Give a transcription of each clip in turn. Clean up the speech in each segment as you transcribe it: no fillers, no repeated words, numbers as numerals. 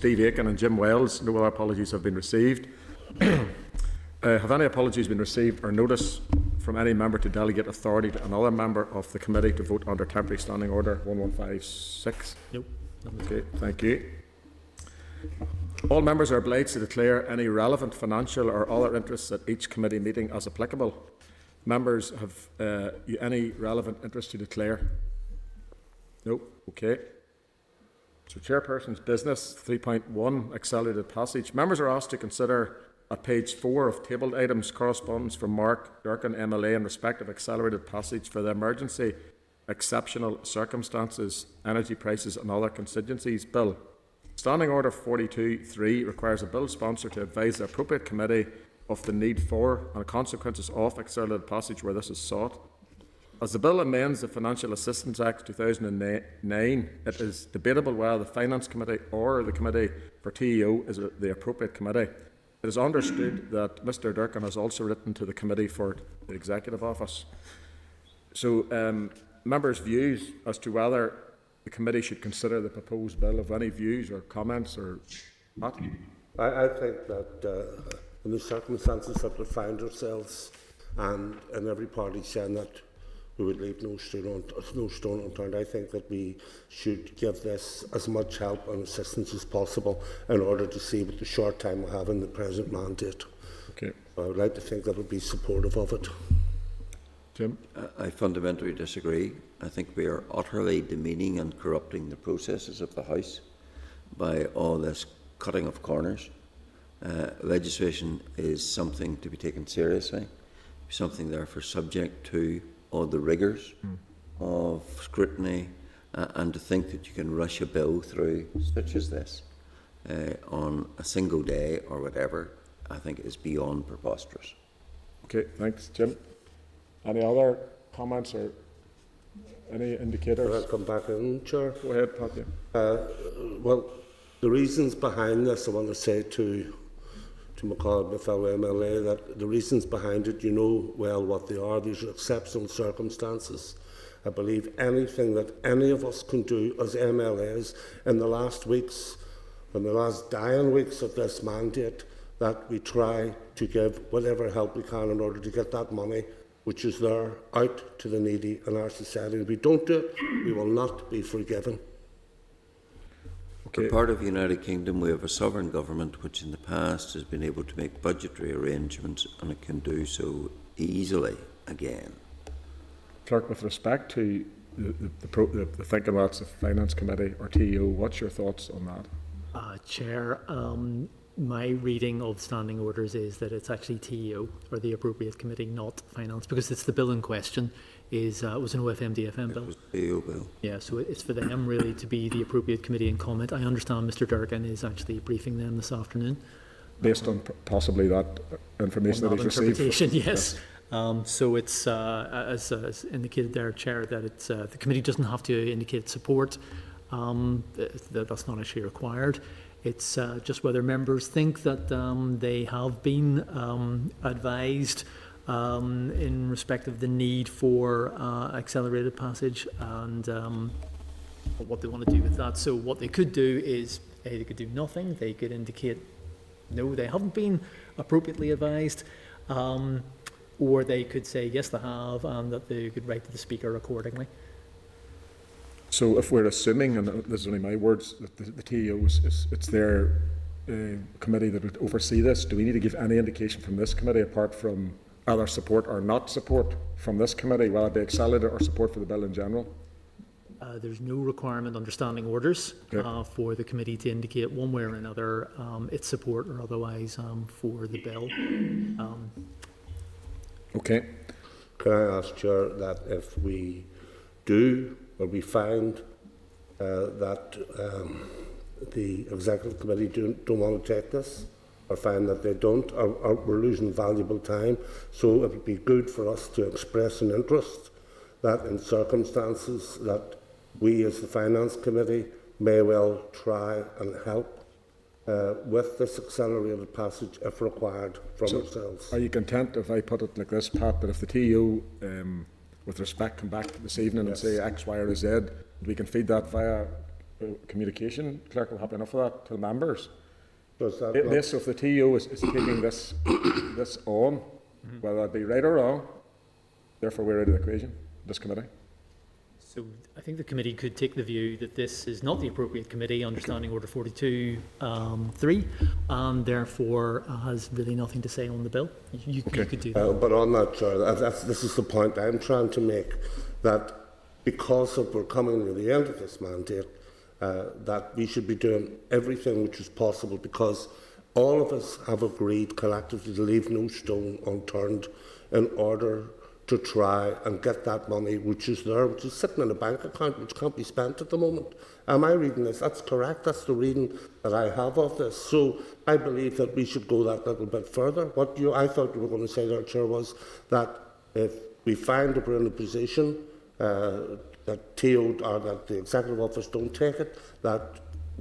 Steve Aiken and Jim Wells. No other apologies have been received. Have any apologies been received or notice from any member to delegate authority to another member of the committee to vote under Temporary Standing Order 1156? Nope. Okay, thank you. All members are obliged to declare any relevant financial or other interests at each committee meeting as applicable. Members have any relevant interest to declare? No. Okay. So, Chairperson's business 3.1 accelerated passage. Members are asked to consider at page 4 of tabled items correspondence from Mark Durkin MLA in respect of accelerated passage for the Emergency Exceptional Circumstances, Energy Prices and Other Contingencies Bill. Standing Order 42.3 requires a bill sponsor to advise the appropriate committee of the need for and consequences of accelerated passage where this is sought. As the bill amends the Financial Assistance Act 2009, it is debatable whether the Finance Committee or the Committee for TEO is the appropriate committee. It is understood that Mr Durkin has also written to the Committee for the Executive Office. So, members' views as to whether the committee should consider the proposed bill. Have any views or comments or not? I think that in the circumstances that we find ourselves, and every party saying that we would leave no stone unturned, I think that we should give this as much help and assistance as possible in order to see what the short time we have in the present mandate. Okay. I would like to think that would be supportive of it. Jim? I fundamentally disagree. I think we are utterly demeaning and corrupting the processes of the House by all this cutting of corners. Legislation is something to be taken seriously, something therefore subject to all the rigours of scrutiny, and to think that you can rush a bill through such as this on a single day or whatever, I think is beyond preposterous. Okay, thanks, Jim. Any other comments or any indicators? Can I come back in, Chair? Go ahead, Pat. Well, the reasons behind this, I want to say to my colleague, my fellow MLA, that the reasons behind it, you know well what they are. These are exceptional circumstances. I believe anything that any of us can do as MLAs in the last weeks, in the last dying weeks of this mandate, that we try to give whatever help we can in order to get that money which is there out to the needy in our society. If we don't do it, we will not be forgiven. For part of the United Kingdom, we have a sovereign government which in the past has been able to make budgetary arrangements, and it can do so easily again. Clerk, with respect to the thinking about the Finance Committee or TEO, what's your thoughts on that? Chair, my reading of standing orders is that it's actually TEO or the appropriate committee, not Finance, because it's the bill in question. Was an OFMDFM bill. It was the TEO bill. Yeah, so it's for them really to be the appropriate committee in comment. I understand Mr Durkin is actually briefing them this afternoon. Based on possibly that information that he's received. Interpretation, yes. So it's, as indicated there, Chair, that it's, the committee doesn't have to indicate support. That's not actually required. It's just whether members think that they have been advised in respect of the need for accelerated passage and what they want to do with that. So what they could do is, they could do nothing. They could indicate, no, they haven't been appropriately advised, or they could say, yes, they have, and that they could write to the Speaker accordingly. So if we're assuming, and this is only my words, that the TEO it's their committee that would oversee this, do we need to give any indication from this committee apart from either support or not support from this committee, whether it be accelerated or support for the bill in general? There's no requirement under standing orders for the committee to indicate one way or another its support or otherwise for the bill. Okay. Can I ask, Chair, that if we do, or we find that the Executive Committee don't want to take this, or find that they don't, or we're losing valuable time, so it would be good for us to express an interest that in circumstances that we as the Finance Committee may well try and help with this accelerated passage if required from ourselves. Are you content if I put it like this, Pat, that if the TEO, with respect, come back this evening and say X, Y or Z, we can feed that via communication clerk will have enough of that to the members. Does that Yes, so if the TO is taking this on, whether that be right or wrong, therefore we're out of the equation, this committee. So I think the committee could take the view that this is not the appropriate committee under Standing Order 42(3), and therefore has really nothing to say on the bill. You could do that. But on that, Chair, this is the point I'm trying to make, that because we're coming to the end of this mandate, that we should be doing everything which is possible, because all of us have agreed collectively to leave no stone unturned in order to try and get that money which is there, which is sitting in a bank account, which can't be spent at the moment. Am I reading this? That's correct. That's the reading that I have of this. So I believe that we should go that little bit further. I thought you were going to say there, Chair, was that if we find that we're in a position that TO or that the Executive Office don't take it, that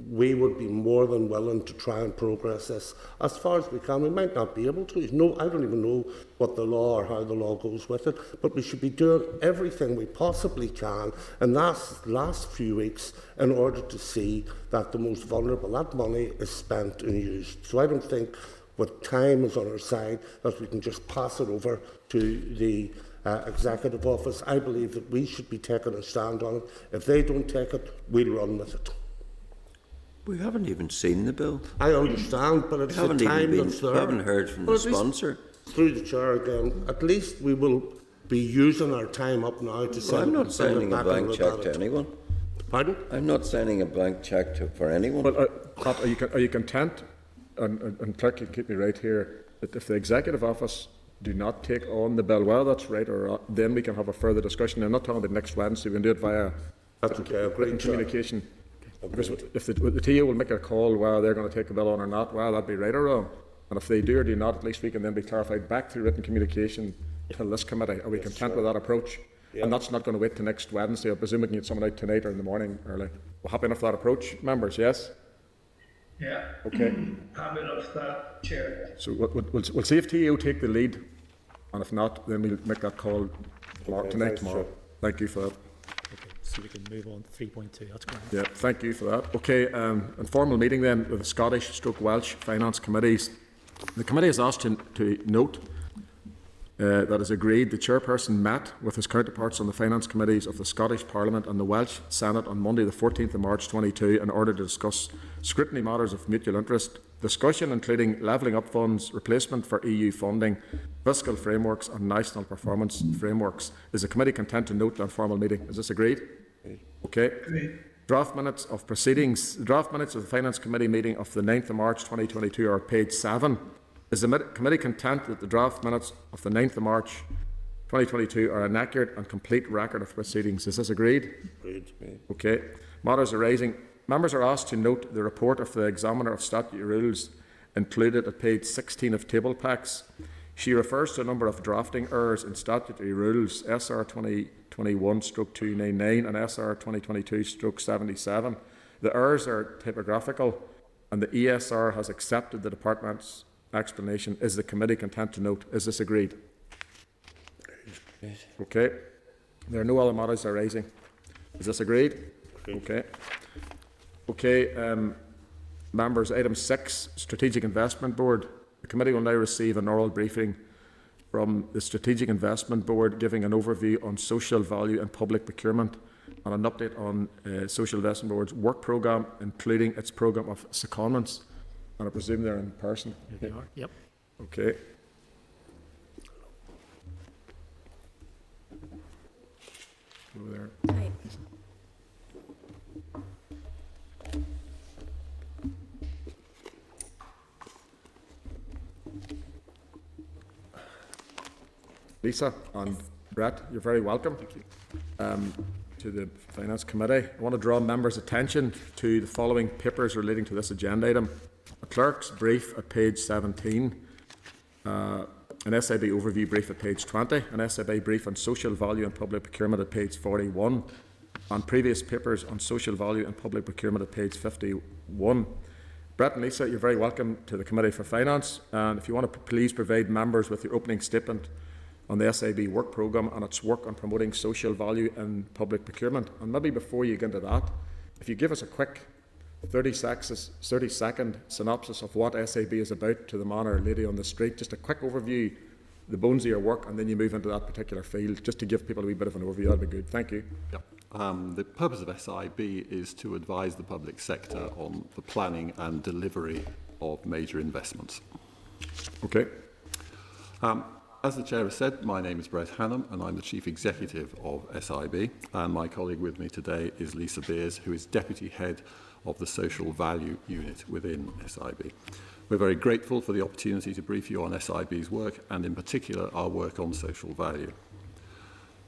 we would be more than willing to try and progress this as far as we can. We might not be able to. No, I don't even know what the law or how the law goes with it, but we should be doing everything we possibly can in the last few weeks in order to see that the most vulnerable, that money is spent and used. So I don't think, with time is on our side, that we can just pass it over to the Executive Office. I believe that we should be taking a stand on it. If they don't take it, we'll run with it. We haven't even seen the bill. I understand, but it's the time that's there. We haven't heard from the sponsor. Through the Chair again, at least we will be using our time up now to say... I'm not signing a blank cheque to anyone. Pardon? I'm not signing a blank cheque for anyone. But Pat, are you content, and clerk, you can keep me right here, that if the Executive Office do not take on the bill, well, that's right or wrong, then we can have a further discussion. I'm not talking about next Wednesday, we can do it via communication. Because if the TO will make a call whether they're going to take the bill on or not, well, that'd be right or wrong. And if they do or do not, at least we can then be clarified back through written communication to this committee. Are we content with that approach? Yep. And that's not going to wait till next Wednesday. I presume we can get someone out tonight or in the morning early. We're happy enough with that approach, members, yes? Yeah. Okay. Happy enough with that, Chair. So we'll see if TO take the lead, and if not, then we'll make that call tomorrow. Thank you for that. So we can move on to 3.2. That's great. Yeah, thank you for that. Okay, informal meeting then with the Scottish/Welsh Finance Committees. The committee is asked to note that is agreed the chairperson met with his counterparts on the finance committees of the Scottish Parliament and the Welsh Senate on Monday the 14th of March 22 in order to discuss scrutiny matters of mutual interest, discussion including levelling up funds, replacement for EU funding, fiscal frameworks and national performance frameworks. Is the committee content to note the informal meeting? Is this agreed? Okay. Draft minutes of proceedings. The draft minutes of the Finance Committee meeting of the 9th of March 2022 are page 7. Is the committee content that the draft minutes of the 9th of March 2022 are an accurate and complete record of proceedings? Is this agreed? Agreed. Okay. Matters arising. Members are asked to note the report of the Examiner of Statutory Rules included at page 16 of table packs. She refers to a number of drafting errors in statutory rules, SR 2021/299 and SR 2022/77. The errors are typographical and the ESR has accepted the Department's explanation. Is the committee content to note? Is this agreed? Okay. There are no other matters arising. Is this agreed? Okay. Okay. Members, item 6, Strategic Investment Board. The committee will now receive an oral briefing from the Strategic Investment Board giving an overview on social value and public procurement and an update on Social Investment Board's work programme, including its programme of secondments. And I presume they're in person. Here they are. Yep. Okay. Over there. Hi. Lisa and Brett, you're very welcome to the Finance Committee. I want to draw members' attention to the following papers relating to this agenda item. A clerk's brief at page 17, an SIB overview brief at page 20, an SIB brief on social value and public procurement at page 41, and previous papers on social value and public procurement at page 51. Brett and Lisa, you're very welcome to the Committee for Finance, and if you want to please provide members with your opening statement on the SIB work programme and its work on promoting social value in public procurement. And maybe before you get into that, if you give us a quick 30-second synopsis of what SAB is about to the man or lady on the street, just a quick overview, the bones of your work, and then you move into that particular field, just to give people a wee bit of an overview, that'd be good. Thank you. Yep. The purpose of SIB is to advise the public sector on the planning and delivery of major investments. Okay. As the Chair has said, my name is Brett Hannam and I'm the Chief Executive of SIB, and my colleague with me today is Lisa Beers, who is Deputy Head of the Social Value Unit within SIB. We're very grateful for the opportunity to brief you on SIB's work, and in particular our work on social value.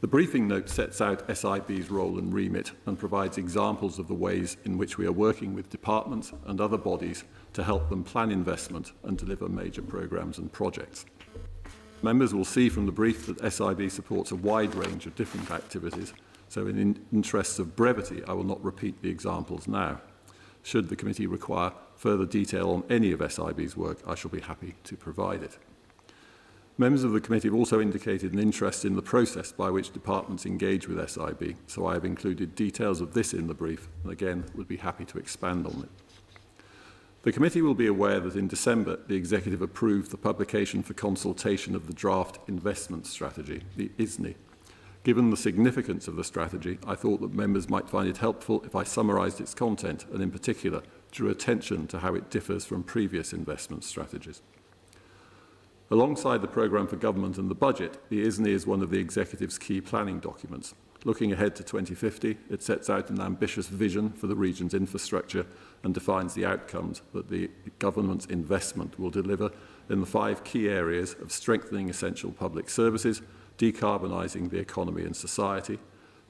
The briefing note sets out SIB's role and remit and provides examples of the ways in which we are working with departments and other bodies to help them plan investment and deliver major programmes and projects. Members will see from the brief that SIB supports a wide range of different activities, so in interests of brevity I will not repeat the examples now. Should the committee require further detail on any of SIB's work, I shall be happy to provide it. Members of the committee have also indicated an interest in the process by which departments engage with SIB, so I have included details of this in the brief, and again would be happy to expand on it. The committee will be aware that in December the Executive approved the publication for consultation of the draft investment strategy, the ISNI. Given the significance of the strategy, I thought that members might find it helpful if I summarised its content and in particular drew attention to how it differs from previous investment strategies. Alongside the Programme for Government and the Budget, the ISNI is one of the Executive's key planning documents. Looking ahead to 2050, it sets out an ambitious vision for the region's infrastructure and defines the outcomes that the government's investment will deliver in the 5 key areas of strengthening essential public services, decarbonising the economy and society,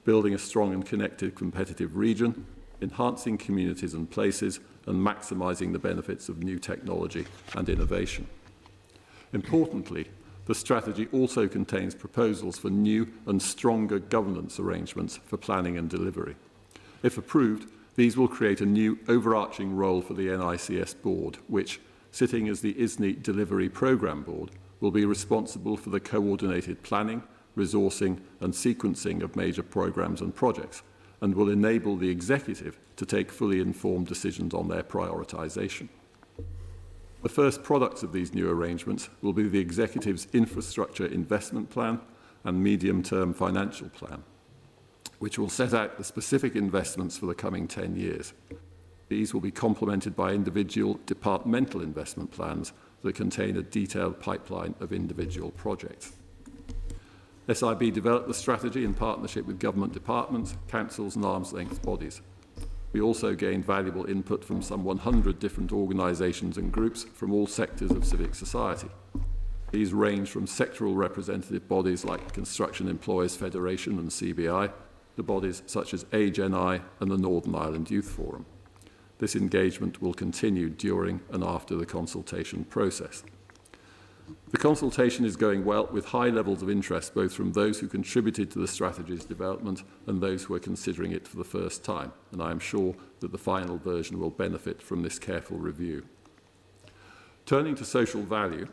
building a strong and connected competitive region, enhancing communities and places, and maximising the benefits of new technology and innovation. Importantly, the strategy also contains proposals for new and stronger governance arrangements for planning and delivery. If approved, these will create a new overarching role for the NICS Board, which, sitting as the ISNI Delivery Programme Board, will be responsible for the coordinated planning, resourcing and sequencing of major programmes and projects, and will enable the Executive to take fully informed decisions on their prioritisation. The first products of these new arrangements will be the Executive's Infrastructure Investment Plan and Medium-Term Financial Plan, which will set out the specific investments for the coming 10 years. These will be complemented by individual departmental investment plans that contain a detailed pipeline of individual projects. SIB developed the strategy in partnership with government departments, councils and arm's-length bodies. We also gained valuable input from some 100 different organisations and groups from all sectors of civic society. These range from sectoral representative bodies like Construction Employers Federation and CBI, to bodies such as Age NI and the Northern Ireland Youth Forum. This engagement will continue during and after the consultation process. The consultation is going well, with high levels of interest both from those who contributed to the strategy's development and those who are considering it for the first time, and I am sure that the final version will benefit from this careful review. Turning to social value,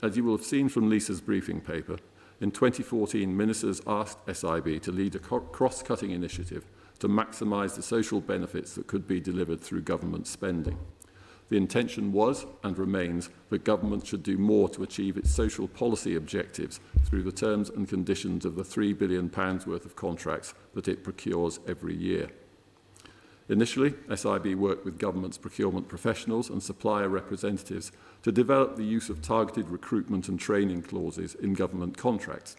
as you will have seen from Lisa's briefing paper, in 2014 ministers asked SIB to lead a cross-cutting initiative to maximise the social benefits that could be delivered through government spending. The intention was, and remains, that government should do more to achieve its social policy objectives through the terms and conditions of the £3 billion worth of contracts that it procures every year. Initially, SIB worked with government's procurement professionals and supplier representatives to develop the use of targeted recruitment and training clauses in government contracts.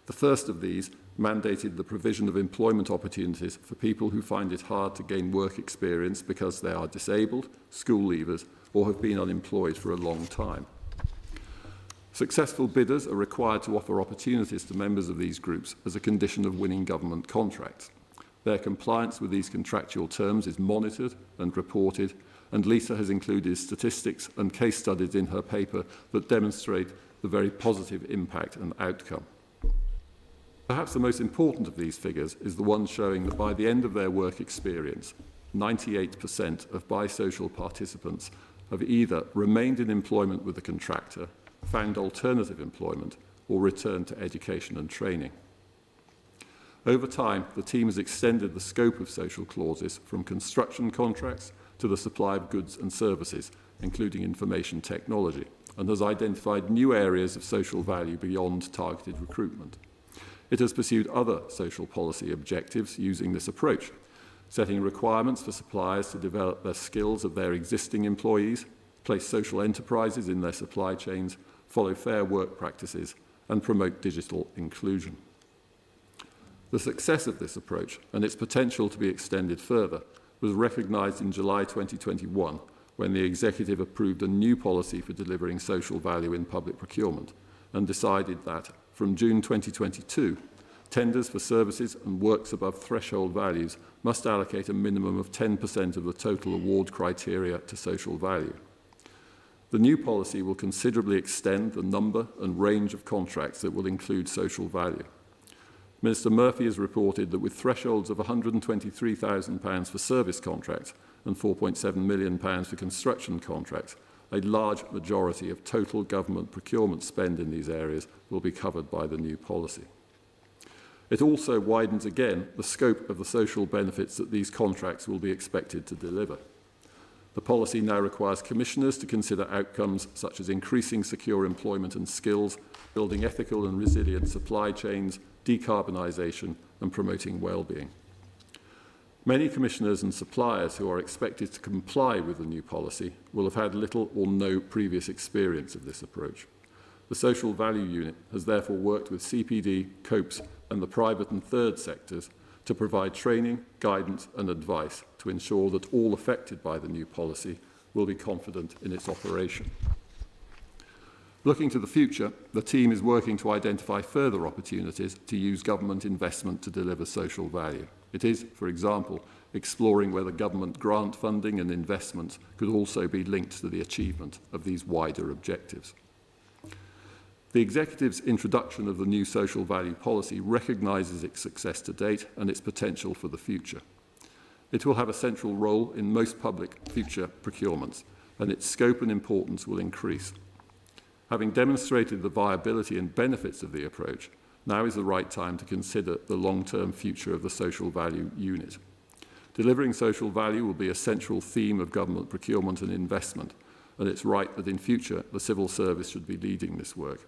The first of these mandated the provision of employment opportunities for people who find it hard to gain work experience because they are disabled, school leavers, or have been unemployed for a long time. Successful bidders are required to offer opportunities to members of these groups as a condition of winning government contracts. Their compliance with these contractual terms is monitored and reported, and Lisa has included statistics and case studies in her paper that demonstrate the very positive impact and outcome. Perhaps the most important of these figures is the one showing that by the end of their work experience, 98% of bisocial participants have either remained in employment with the contractor, found alternative employment, or returned to education and training. Over time, the team has extended the scope of social clauses from construction contracts to the supply of goods and services, including information technology, and has identified new areas of social value beyond targeted recruitment. It has pursued other social policy objectives using this approach, setting requirements for suppliers to develop the skills of their existing employees, place social enterprises in their supply chains, follow fair work practices, and promote digital inclusion. The success of this approach and its potential to be extended further was recognised in July 2021 when the Executive approved a new policy for delivering social value in public procurement and decided that from June 2022, tenders for services and works above threshold values must allocate a minimum of 10% of the total award criteria to social value. The new policy will considerably extend the number and range of contracts that will include social value. Minister Murphy has reported that with thresholds of £123,000 for service contracts and £4.7 million for construction contracts, a large majority of total government procurement spend in these areas will be covered by the new policy. It also widens again the scope of the social benefits that these contracts will be expected to deliver. The policy now requires commissioners to consider outcomes such as increasing secure employment and skills, building ethical and resilient supply chains, decarbonisation and promoting well-being. Many commissioners and suppliers who are expected to comply with the new policy will have had little or no previous experience of this approach. The Social Value Unit has therefore worked with CPD, COPES and the private and third sectors to provide training, guidance and advice to ensure that all affected by the new policy will be confident in its operation. Looking to the future, the team is working to identify further opportunities to use government investment to deliver social value. It is, for example, exploring whether government grant funding and investments could also be linked to the achievement of these wider objectives. The Executive's introduction of the new social value policy recognises its success to date and its potential for the future. It will have a central role in most public future procurements, and its scope and importance will increase. Having demonstrated the viability and benefits of the approach, now is the right time to consider the long-term future of the social value unit. Delivering social value will be a central theme of government procurement and investment, and it's right that in future the civil service should be leading this work.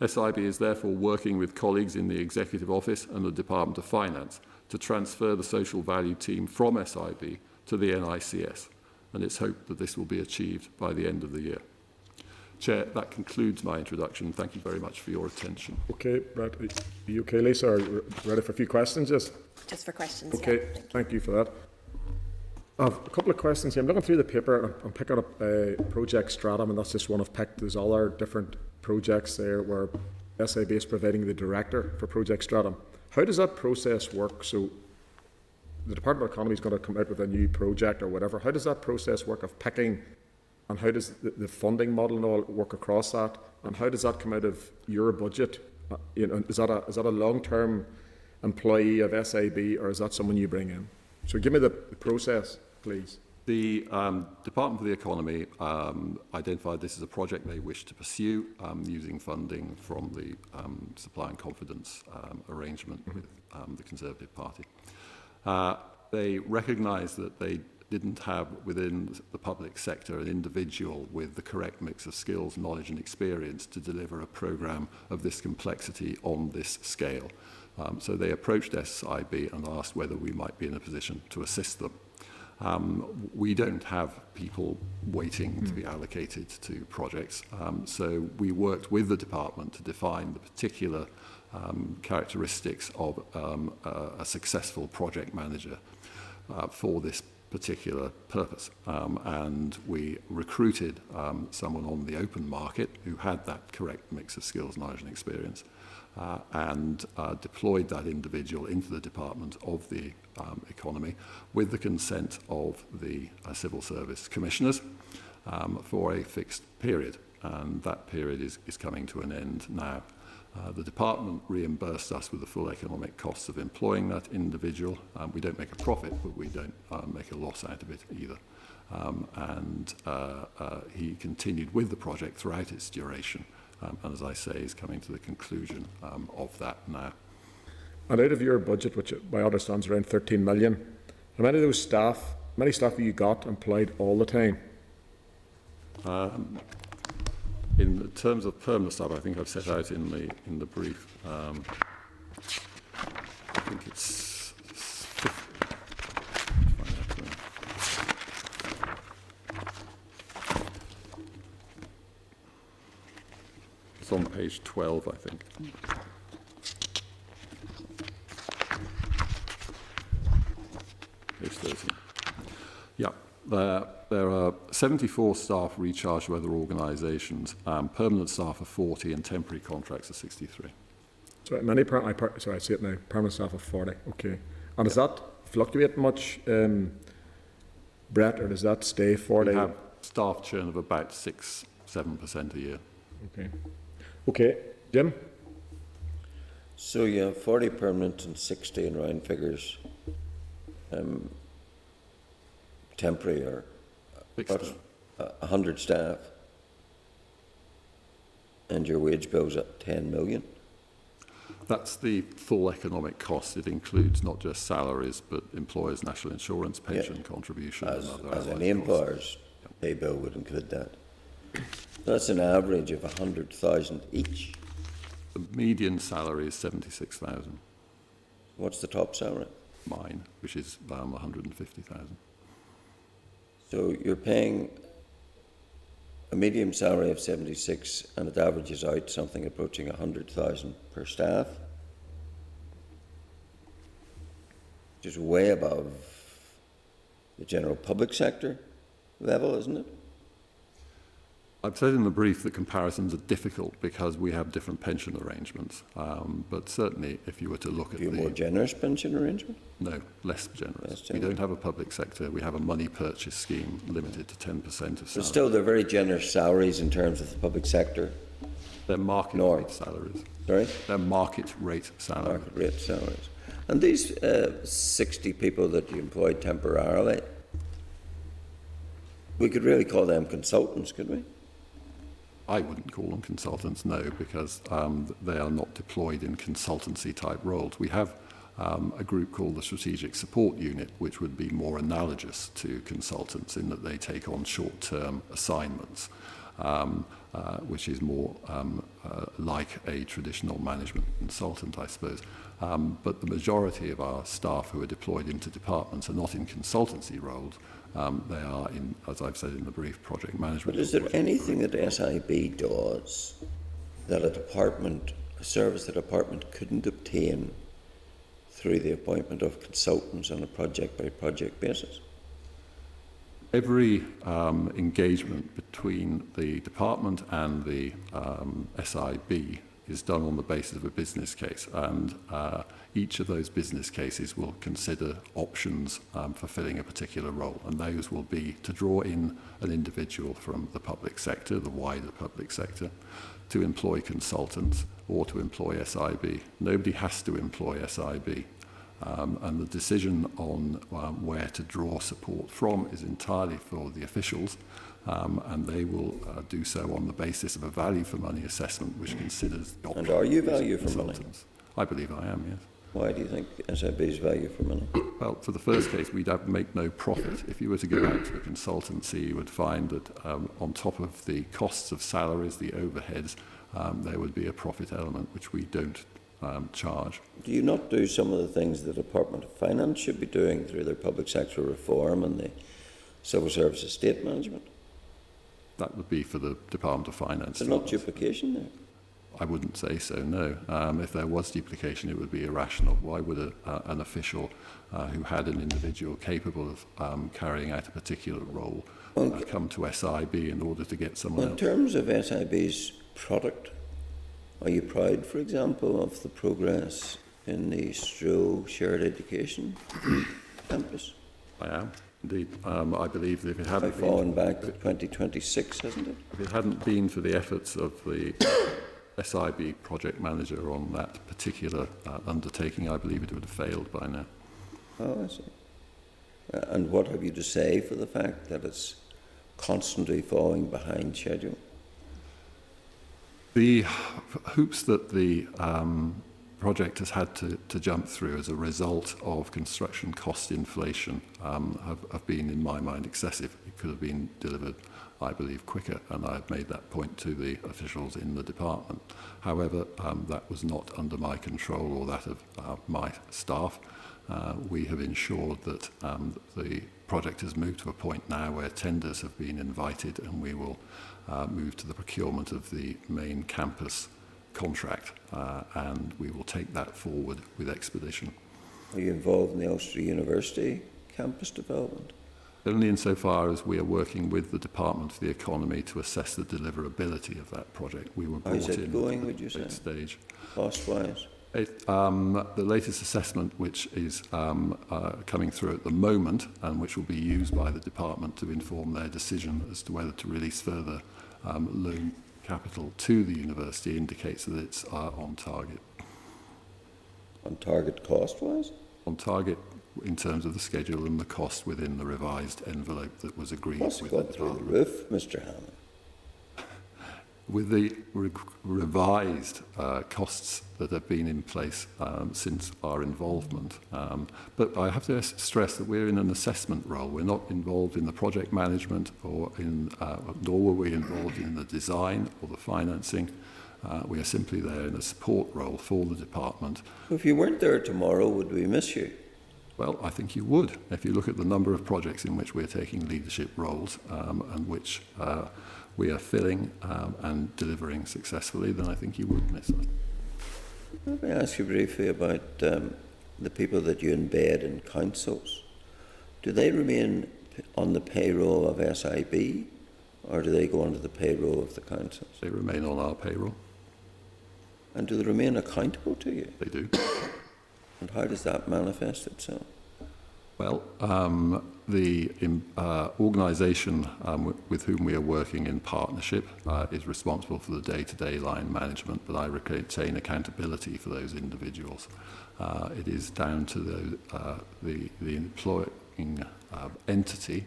SIB is therefore working with colleagues in the Executive Office and the Department of Finance to transfer the social value team from SIB to the NICS, and it's hoped that this will be achieved by the end of the year. Chair, that concludes my introduction. Thank you very much for your attention. Okay, right. Are you okay, Lisa? Are you ready for a few questions? Yes. Just for questions. Okay, yeah. thank you for that. I have a couple of questions here. I'm looking through the paper and I'm picking up Project Stratum, and that's just one I've picked. There's other different projects there where SIB is providing the director for Project Stratum. How does that process work? So the Department of Economy is going to come out with a new project or whatever. How does that process work of picking, and how does the funding model and all work across that? And how does that come out of your budget? Is that a long-term employee of SIB, or is that someone you bring in? So give me the process, please. The Department of the Economy identified this as a project they wish to pursue using funding from the supply and confidence arrangement with the Conservative Party. They recognised that they didn't have within the public sector an individual with the correct mix of skills, knowledge and experience to deliver a programme of this complexity on this scale. So they approached SIB and asked whether we might be in a position to assist them. We don't have people waiting to be allocated to projects, so we worked with the department to define the particular characteristics of a successful project manager for this particular purpose, and we recruited someone on the open market who had that correct mix of skills, knowledge and experience, and deployed that individual into the Department of the Economy with the consent of the Civil Service Commissioners for a fixed period, and that period is coming to an end now. The department reimbursed us with the full economic costs of employing that individual. We don't make a profit, but we don't make a loss out of it either. And he continued with the project throughout its duration, and as I say, is coming to the conclusion of that now. And out of your budget, which by other stands around 13 million, how many of those staff, many staff have you got employed all the time? In terms of permanent staff, I think I've set out in the brief. I think it's 50. It's on page 12, I think. Page 13. Yeah. There are 74 staff recharged by other organisations. Permanent staff are 40 and temporary contracts are 63. Sorry, sorry, I see it now. Permanent staff of 40. Okay. And does that fluctuate much, Brett, or does that stay 40? We have staff churn of about 6-7% a year. Okay. Okay. Jim? So you have 40 permanent and 60 in round figures. Temporary or 100 staff, and your wage bill's at 10 million. That's the full economic cost. It includes not just salaries, but employers' national insurance, pension contribution, and other As allied any costs. employer's pay bill would include that. That's an average of 100,000 each. The median salary is 76,000. What's the top salary? Mine, which is 150,000. So you're paying a medium salary of 76, and it averages out something approaching 100,000 per staff, which is way above the general public sector level, isn't it? I've said in the brief that comparisons are difficult because we have different pension arrangements. But certainly, if you were to look at Do you have more generous pension arrangement? No, less generous. Less We generous. don't have a public sector. We have a money purchase scheme limited to 10% of But salary. still, they're very generous salaries in terms of the public sector. They're market Nor- rate salaries. Sorry? They're market rate salaries. Market rate salaries. And these 60 people that you employed temporarily, we could really call them consultants, could we? I wouldn't call them consultants, no, because they are not deployed in consultancy type roles. We have a group called the Strategic Support Unit, which would be more analogous to consultants in that they take on short-term assignments, which is more like a traditional management consultant, I suppose. But the majority of our staff who are deployed into departments are not in consultancy roles. They are in, as I've said in the brief, project management. But is there anything that SIB does that a service that a department couldn't obtain through the appointment of consultants on a project-by-project basis? Every engagement between the department and the SIB is done on the basis of a business case, and each of those business cases will consider options for filling a particular role, and those will be to draw in an individual from the public sector, the wider public sector, to employ consultants or to employ SIB. Nobody has to employ SIB. And the decision on where to draw support from is entirely for the officials, and they will do so on the basis of a value for money assessment which considers the options. And are you value for money? I believe I am, yes. Why do you think SIB's value for money? Well, for the first case, we'd make no profit. If you were to go out to a consultancy, you would find that on top of the costs of salaries, the overheads, there would be a profit element which we don't charge. Do you not do some of the things the Department of Finance should be doing through their public sector reform and the Civil Service Estate Management? That would be for the Department of Finance. There's not duplication there. I wouldn't say so, no. If there was duplication, it would be irrational. Why would an official who had an individual capable of carrying out a particular role come to SIB in order to get someone In else? terms of SIB's product, are you proud, for example, of the progress in the Stroh Shared Education campus? I am, indeed. I believe that if it hadn't Fallen back to 2026, hasn't it? if it hadn't been for the efforts of the SIB project manager on that particular undertaking, I believe it would have failed by now. Oh, I see. And what have you to say for the fact that it's constantly falling behind schedule? The hoops that the project has had to jump through as a result of construction cost inflation have been, in my mind, excessive. It could have been delivered, I believe, quicker, and I've made that point to the officials in the department. However, that was not under my control or that of my staff. We have ensured that the project has moved to a point now where tenders have been invited, and we will move to the procurement of the main campus contract, and we will take that forward with expedition. Are you involved in the Ulster University campus development? Only insofar as we are working with the Department for the Economy to assess the deliverability of that project. We were brought in. How's it going, would you say? Stage. Cost-wise? The latest assessment, which is coming through at the moment, and which will be used by the department to inform their decision as to whether to release further loan capital to the university, indicates that it's on target. On target cost-wise? On target in terms of the schedule and the cost within the revised envelope that was agreed Costs with have the gone through the department. roof, Mr. Hammond. With the revised costs that have been in place since our involvement. But I have to stress that we're in an assessment role. We're not involved in the project management or nor were we involved in the design or the financing. We are simply there in a support role for the department. If you weren't there tomorrow, would we miss you? Well, I think you would. If you look at the number of projects in which we're taking leadership roles and which we are filling and delivering successfully, then I think you would miss us. Let me ask you briefly about the people that you embed in councils. Do they remain on the payroll of SIB, or do they go onto the payroll of the councils? They remain on our payroll. And do they remain accountable to you? They do. And how does that manifest itself? Well, the organisation with whom we are working in partnership is responsible for the day-to-day line management, but I retain accountability for those individuals. It is down to the employing entity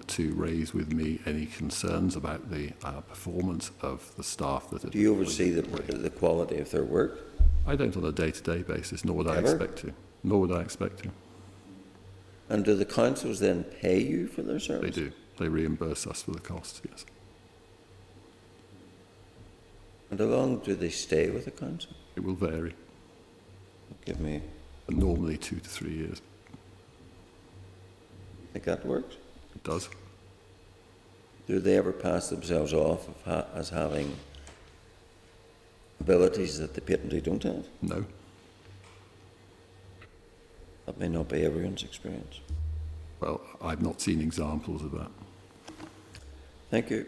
to raise with me any concerns about the performance of the staff that are... Do you oversee the quality of their work? I don't on a day-to-day basis, nor would I Ever? expect to. Nor would I expect to. And do the councils then pay you for their They service? do. They reimburse us for the costs, yes. And how long do they stay with the council? It will vary. Give me, But normally 2 to 3 years. think that works? It does. Do they ever pass themselves off as having abilities that they patently don't have? No. That may not be everyone's experience. Well, I've not seen examples of that. Thank you.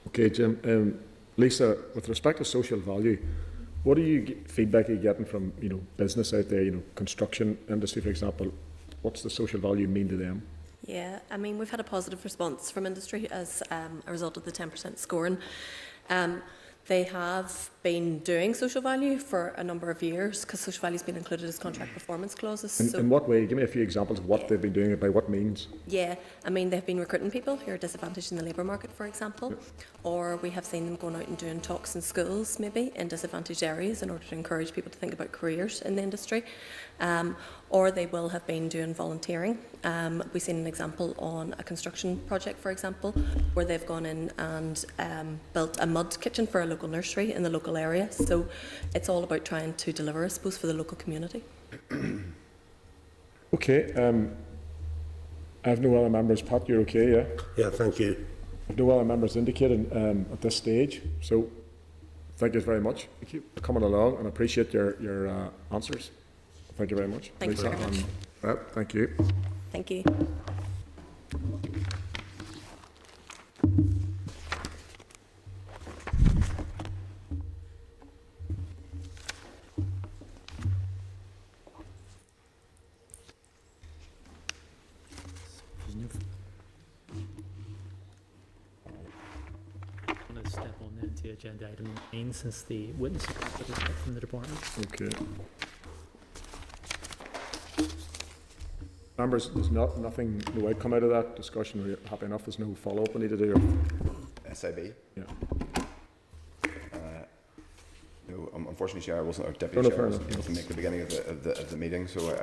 Okay, Jim. Lisa, with respect to social value, what feedback are you getting from business out there? Construction industry, for example. What's the social value mean to them? Yeah, I mean, we've had a positive response from industry as a result of the 10% scoring. They have been doing social value for a number of years because social value has been included as contract performance clauses. In what way? Give me a few examples of what they've been doing, by what means. Yeah, I mean, they've been recruiting people who are disadvantaged in the labour market, for example, Yep. or we have seen them going out and doing talks in schools, maybe, in disadvantaged areas in order to encourage people to think about careers in the industry. Or they will have been doing volunteering. We've seen an example on a construction project, for example, where they've gone in and built a mud kitchen for a local nursery in the local area. So it's all about trying to deliver, I suppose, for the local community. Okay. I have no other members. Pat, you're okay, yeah? Yeah, thank you. I have no other members indicated at this stage. So thank you very much. Thank you for coming along, and I appreciate your answers. Thank you very much. Thank you very much. Thank you. Thank you. I'm going to step on into agenda item 9 since the witness report is from the department. Okay. Members, there's nothing, no outcome out of that discussion. We're happy enough. There's no follow-up we need to do. SIB? Yeah. No, I'm unfortunately, Chair, I wasn't, or Deputy Chair, I wasn't able to make the beginning of the meeting, so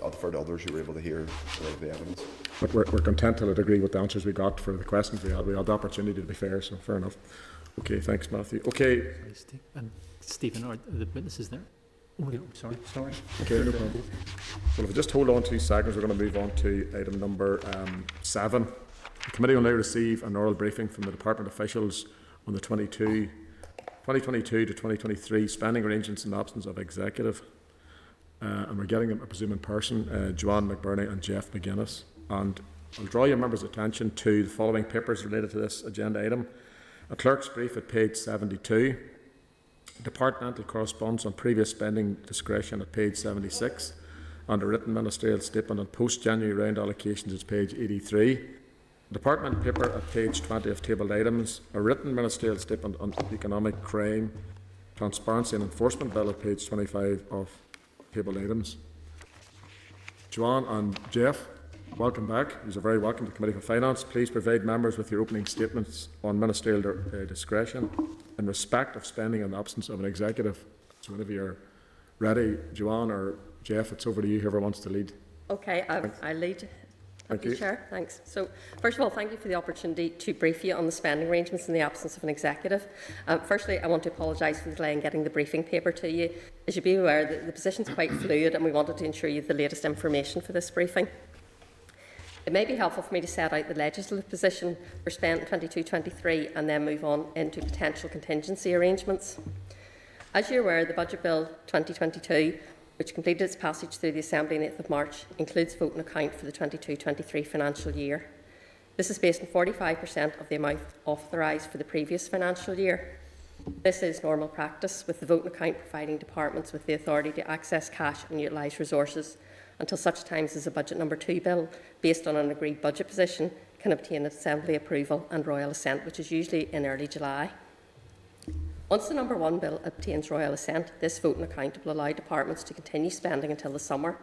I'll defer to others who were able to hear the evidence. But we're content to agree with the answers we got for the questions we had. We had the opportunity to be fair, so fair enough. Okay, thanks, Matthew. Okay. And Stephen, are the witnesses there? Oh, yeah, sorry. Okay, no problem. Well, if we just hold on 2 seconds, we're going to move on to item number 7. The committee will now receive an oral briefing from the Department officials on the 2022 to 2023 spending arrangements in the absence of executive. And we're getting them, I presume, in person, Joanne McBurney and Jeff McGuinness. And I'll draw your members' attention to the following papers related to this agenda item. A clerk's brief at page 72, departmental correspondence on previous spending discretion at page 76, and a written ministerial statement on post-January round allocations at page 83, a department paper at page 20 of tabled items, a written ministerial statement on economic crime, transparency and enforcement bill at page 25 of tabled items. Joanne and Jeff, welcome back. You're very welcome to the Committee for Finance. Please provide members with your opening statements on ministerial discretion in respect of spending in the absence of an executive. So whenever you're ready, Joanne or Jeff, it's over to you, whoever wants to lead. Okay, I'll lead. Thank you. Chair. Thanks. So, first of all, thank you for the opportunity to brief you on the spending arrangements in the absence of an executive. Firstly, I want to apologise for the delay in getting the briefing paper to you. As you'll be aware, the position is quite fluid and we wanted to ensure you have the latest information for this briefing. It may be helpful for me to set out the legislative position for spend in 22-23 and then move on into potential contingency arrangements. As you're aware, the Budget Bill 2022, which completed its passage through the Assembly on 8th of March, includes vote and account for the 22-23 financial year. This is based on 45% of the amount authorised for the previous financial year. This is normal practice, with the vote and account providing departments with the authority to access cash and utilise resources until such times as a Budget Number 2 bill, based on an agreed budget position, can obtain Assembly approval and royal assent, which is usually in early July. Once the Number 1 bill obtains royal assent, this vote and account will allow departments to continue spending until the summer.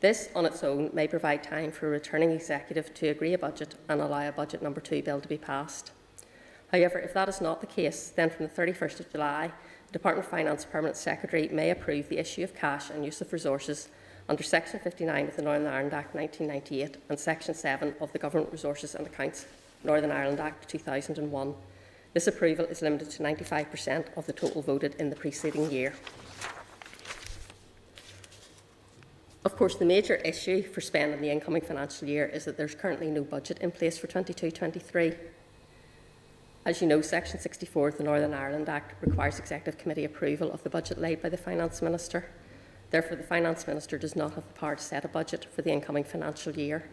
This, on its own, may provide time for a returning executive to agree a budget and allow a Budget Number 2 bill to be passed. However, if that is not the case, then from the 31st of July, the Department of Finance Permanent Secretary may approve the issue of cash and use of resources under Section 59 of the Northern Ireland Act 1998 and Section 7 of the Government Resources and Accounts Northern Ireland Act 2001. This approval is limited to 95% of the total voted in the preceding year. Of course, the major issue for spend in the incoming financial year is that there is currently no budget in place for 22-23. As you know, Section 64 of the Northern Ireland Act requires Executive Committee approval of the budget laid by the Finance Minister. Therefore, the Finance Minister does not have the power to set a budget for the incoming financial year,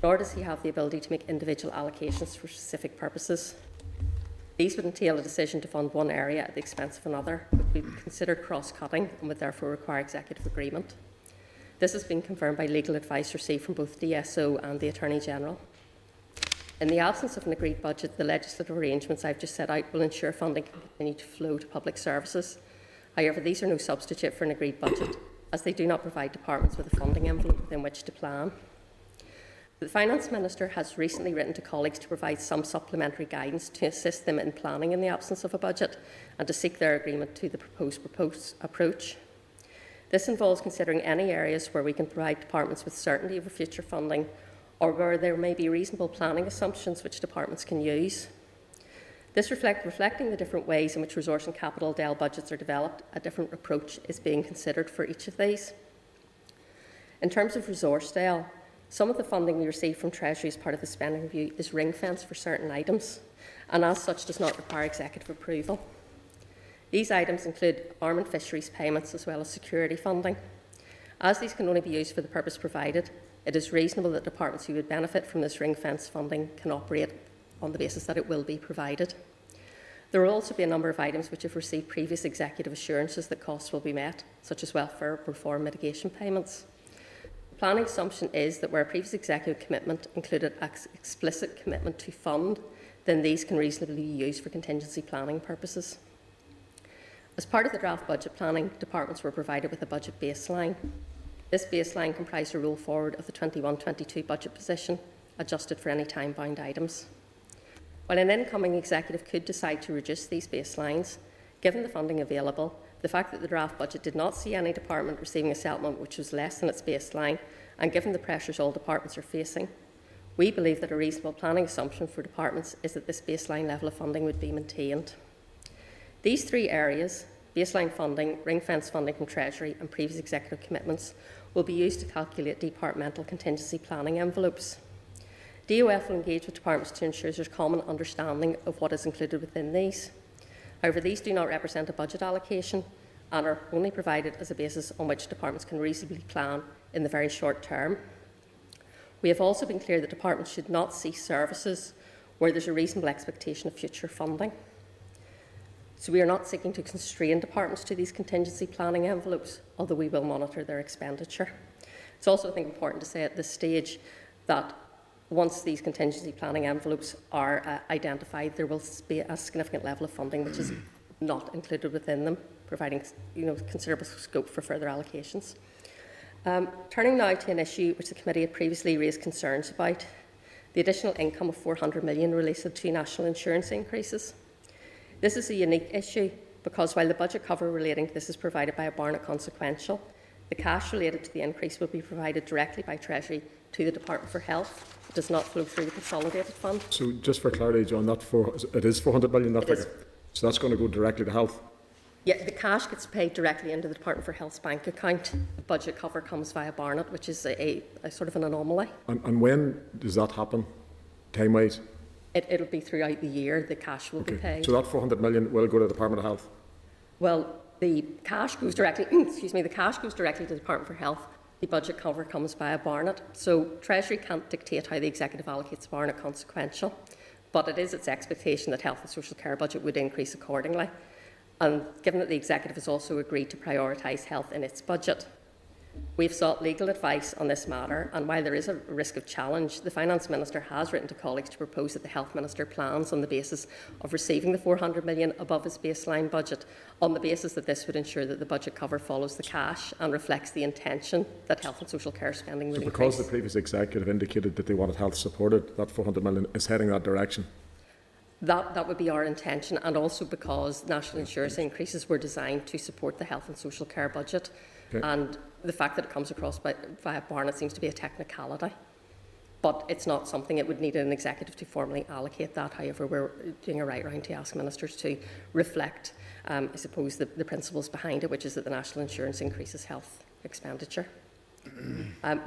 nor does he have the ability to make individual allocations for specific purposes. These would entail a decision to fund one area at the expense of another, which would be considered cross-cutting and would therefore require executive agreement. This has been confirmed by legal advice received from both DSO and the Attorney-General. In the absence of an agreed budget, the legislative arrangements I've just set out will ensure funding can continue to flow to public services. However, these are no substitute for an agreed budget, as they do not provide departments with a funding envelope within which to plan. The Finance Minister has recently written to colleagues to provide some supplementary guidance to assist them in planning in the absence of a budget and to seek their agreement to the proposed approach. This involves considering any areas where we can provide departments with certainty over future funding or where there may be reasonable planning assumptions which departments can use. This reflecting the different ways in which resource and capital DEL budgets are developed, a different approach is being considered for each of these. In terms of resource DEL, some of the funding we receive from Treasury as part of the spending review is ring-fenced for certain items and as such does not require executive approval. These items include arm and fisheries payments as well as security funding. As these can only be used for the purpose provided, it is reasonable that departments who would benefit from this ring-fence funding can operate on the basis that it will be provided. There will also be a number of items which have received previous executive assurances that costs will be met, such as welfare reform mitigation payments. The planning assumption is that where a previous executive commitment included an explicit commitment to fund, then these can reasonably be used for contingency planning purposes. As part of the draft budget planning, departments were provided with a budget baseline. This baseline comprised a roll forward of the 21-22 budget position, adjusted for any time-bound items. While an incoming executive could decide to reduce these baselines, given the funding available, the fact that the draft budget did not see any department receiving a settlement which was less than its baseline, and given the pressures all departments are facing, we believe that a reasonable planning assumption for departments is that this baseline level of funding would be maintained. These three areas, baseline funding, ring-fence funding from Treasury and previous executive commitments, will be used to calculate departmental contingency planning envelopes. DOF will engage with departments to ensure there is common understanding of what is included within these. However, these do not represent a budget allocation and are only provided as a basis on which departments can reasonably plan in the very short term. We have also been clear that departments should not cease services where there is a reasonable expectation of future funding. So we are not seeking to constrain departments to these contingency planning envelopes, although we will monitor their expenditure. It's also, I think, important to say at this stage that once these contingency planning envelopes are identified, there will be a significant level of funding which is not included within them, providing considerable scope for further allocations. Turning now to an issue which the committee had previously raised concerns about, the additional income of $400 million related to national insurance increases. This is a unique issue because while the budget cover relating to this is provided by a Barnett consequential, the cash related to the increase will be provided directly by Treasury to the Department for Health. It does not flow through the consolidated fund. So just for clarity, John, it is 400 million, that figure? So that's going to go directly to health? Yeah, the cash gets paid directly into the Department for Health's bank account. The budget cover comes via Barnett, which is a sort of an anomaly. And when does that happen, time-wise? It'll be throughout the year, the cash will be paid. So that 400 million will go to the Department of Health? Well, the cash goes directly, the cash goes directly to the Department for Health. The budget cover comes via Barnett. So Treasury can't dictate how the Executive allocates Barnett consequential, but it is its expectation that health and social care budget would increase accordingly. And given that the Executive has also agreed to prioritise health in its budget, we've sought legal advice on this matter, and while there is a risk of challenge, the Finance Minister has written to colleagues to propose that the Health Minister plans on the basis of receiving the $400 million above his baseline budget, on the basis that this would ensure that the budget cover follows the cash and reflects the intention that health and social care spending would increase. Because the previous Executive indicated that they wanted health supported, that 400 million is heading that direction? That would be our intention, and also because national insurance increases were designed to support the health and social care budget. Okay. And the fact that it comes across via Barnett seems to be a technicality. But it's not something it would need an Executive to formally allocate that. However, we're doing a right round to ask ministers to reflect, I suppose, the principles behind it, which is that the national insurance increases health expenditure.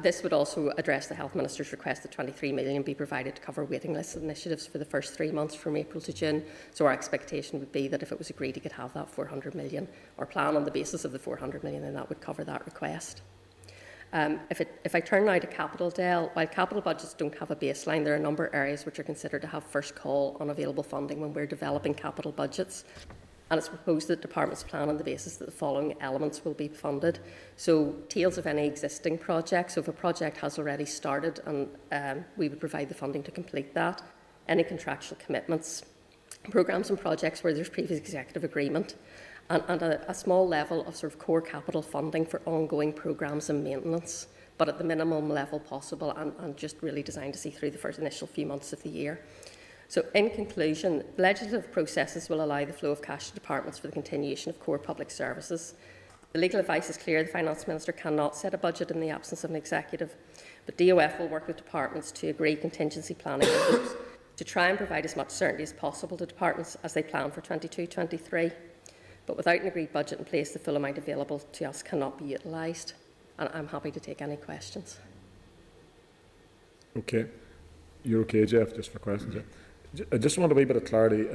This would also address the Health Minister's request that $23 million be provided to cover waiting list initiatives for the first 3 months from April to June. So our expectation would be that if it was agreed, he could have that $400 million, or plan on the basis of the $400 million, then that would cover that request. If I turn now to capital, Dale, while capital budgets don't have a baseline, there are a number of areas which are considered to have first call on available funding when we're developing capital budgets. And it's proposed that departments plan on the basis that the following elements will be funded. So, tails of any existing project. So if a project has already started, and we would provide the funding to complete that. Any contractual commitments, programmes and projects where there's previous Executive agreement, and a small level of sort of core capital funding for ongoing programmes and maintenance, but at the minimum level possible, and just really designed to see through the first initial few months of the year. So, in conclusion, legislative processes will allow the flow of cash to departments for the continuation of core public services. The legal advice is clear: the Finance Minister cannot set a budget in the absence of an Executive, but DOF will work with departments to agree contingency planning groups to try and provide as much certainty as possible to departments as they plan for 22-23. But without an agreed budget in place, the full amount available to us cannot be utilised. And I'm happy to take any questions. Okay. You're okay, Jeff, just for questions? Yeah? I just want a wee bit of clarity,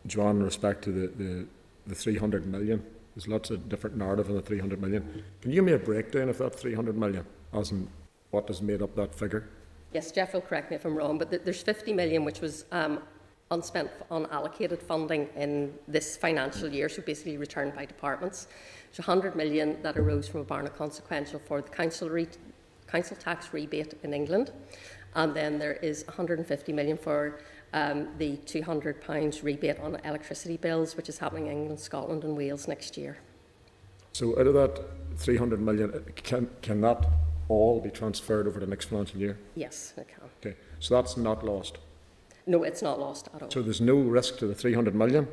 John, in respect to the 300 million. There's lots of different narrative in the 300 million. Can you give me a breakdown of that 300 million, as in what has made up that figure? Yes, Jeff will correct me if I'm wrong, but there's 50 million which was unspent, unallocated funding in this financial year, so basically returned by departments. There's 100 million that arose from a Barnett consequential for the council tax rebate in England, and then there is 150 million for the £200 rebate on electricity bills, which is happening in England, Scotland and Wales next year. So out of that 300 million, can that all be transferred over the next financial year? Yes, it can. Okay, so that's not lost? No, it's not lost at all. So there's no risk to the 300 million,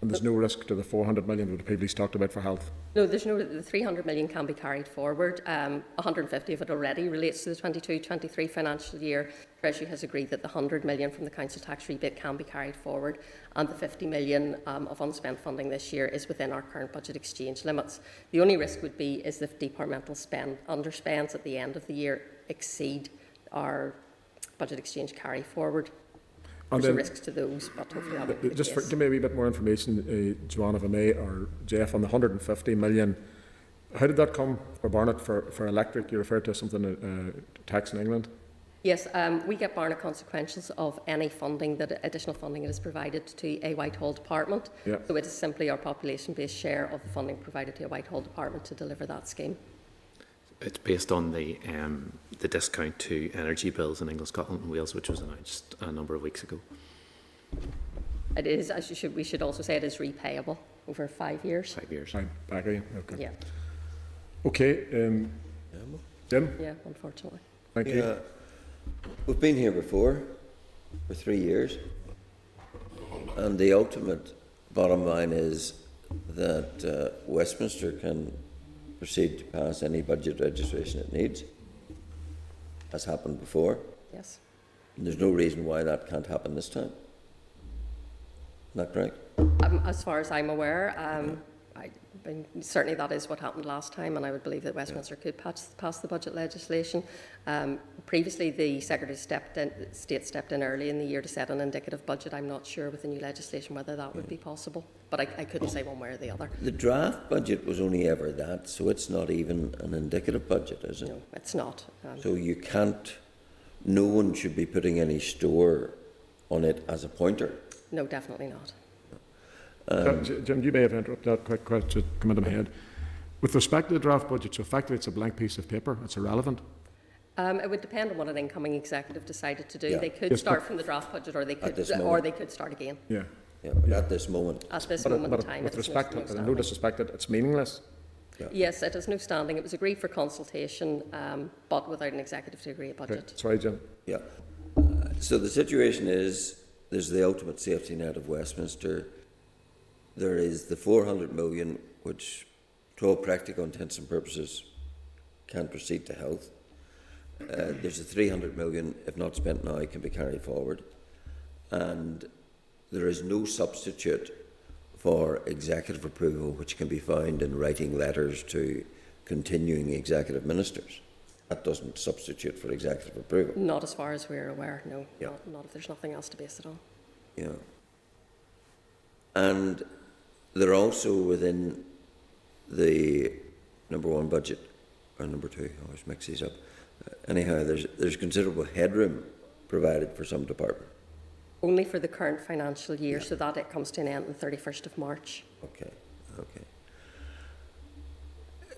and there's no risk to the 400 million we previously talked about for health. No, there's no. The 300 million can be carried forward. 150 of it already relates to the 22-23 financial year. Treasury has agreed that the 100 million from the council tax rebate can be carried forward, and the 50 million of unspent funding this year is within our current budget exchange limits. The only risk would be is if departmental underspends at the end of the year exceed our budget exchange carry forward. There's a risks to those, but hopefully that would be Just give me a wee bit more information, Joanne, if I may, or Jeff, on the 150 million. How did that come for Barnett for electric? You referred to something, tax in England? Yes, we get Barnett consequentials of any funding, additional funding that is provided to a Whitehall department. Yeah. So it is simply our population-based share of the funding provided to a Whitehall department to deliver that scheme. It's based on the discount to energy bills in England, Scotland and Wales, which was announced a number of weeks ago. It is, as we should also say, it is repayable over 5 years. 5 years. Right, back again. Okay. Yeah. Okay, Jim? Yeah, unfortunately. Thank you. Yeah, we've been here before for 3 years, and the ultimate bottom line is that Westminster can proceed to pass any budget legislation it needs, as happened before. Yes. And there's no reason why that can't happen this time. Isn't that correct? As far as I'm aware, certainly that is what happened last time, and I would believe that Westminster could pass the budget legislation. Previously, the Secretary of State stepped in early in the year to set an indicative budget. I'm not sure with the new legislation whether that would be possible, but I couldn't say one way or the other. The draft budget was only ever that, so it's not even an indicative budget, is it? No, it's not. So you can't, no one should be putting any store on it as a pointer. No, definitely not. Jim, you may have interrupted that quick question come into my head. With respect to the draft budget, so effectively it's a blank piece of paper, it's irrelevant. It would depend on what an incoming executive decided to do. Yeah. They could start from the draft budget, or they could start again. Yeah. Yeah, but at this moment. At this moment in time, with it is respect no to, standing. no disrespect, it's meaningless. Yeah. Yes, it has no standing. It was agreed for consultation, but without an executive to agree a budget. Okay. Sorry, Jim. Yeah. So the situation is, there's the ultimate safety net of Westminster. There is the 400 million, which, to all practical intents and purposes, can proceed to health. There's a 300 million, if not spent now, can be carried forward. And there is no substitute for executive approval, which can be found in writing letters to continuing executive ministers. That doesn't substitute for executive approval. Not as far as we're aware, no. Yeah. Not if there's nothing else to base it on. Yeah. And they're also within the number one budget, or number two, I always mix these up. Anyhow, there's considerable headroom provided for some department. Only for the current financial year, so that it comes to an end on the 31st of March. Okay.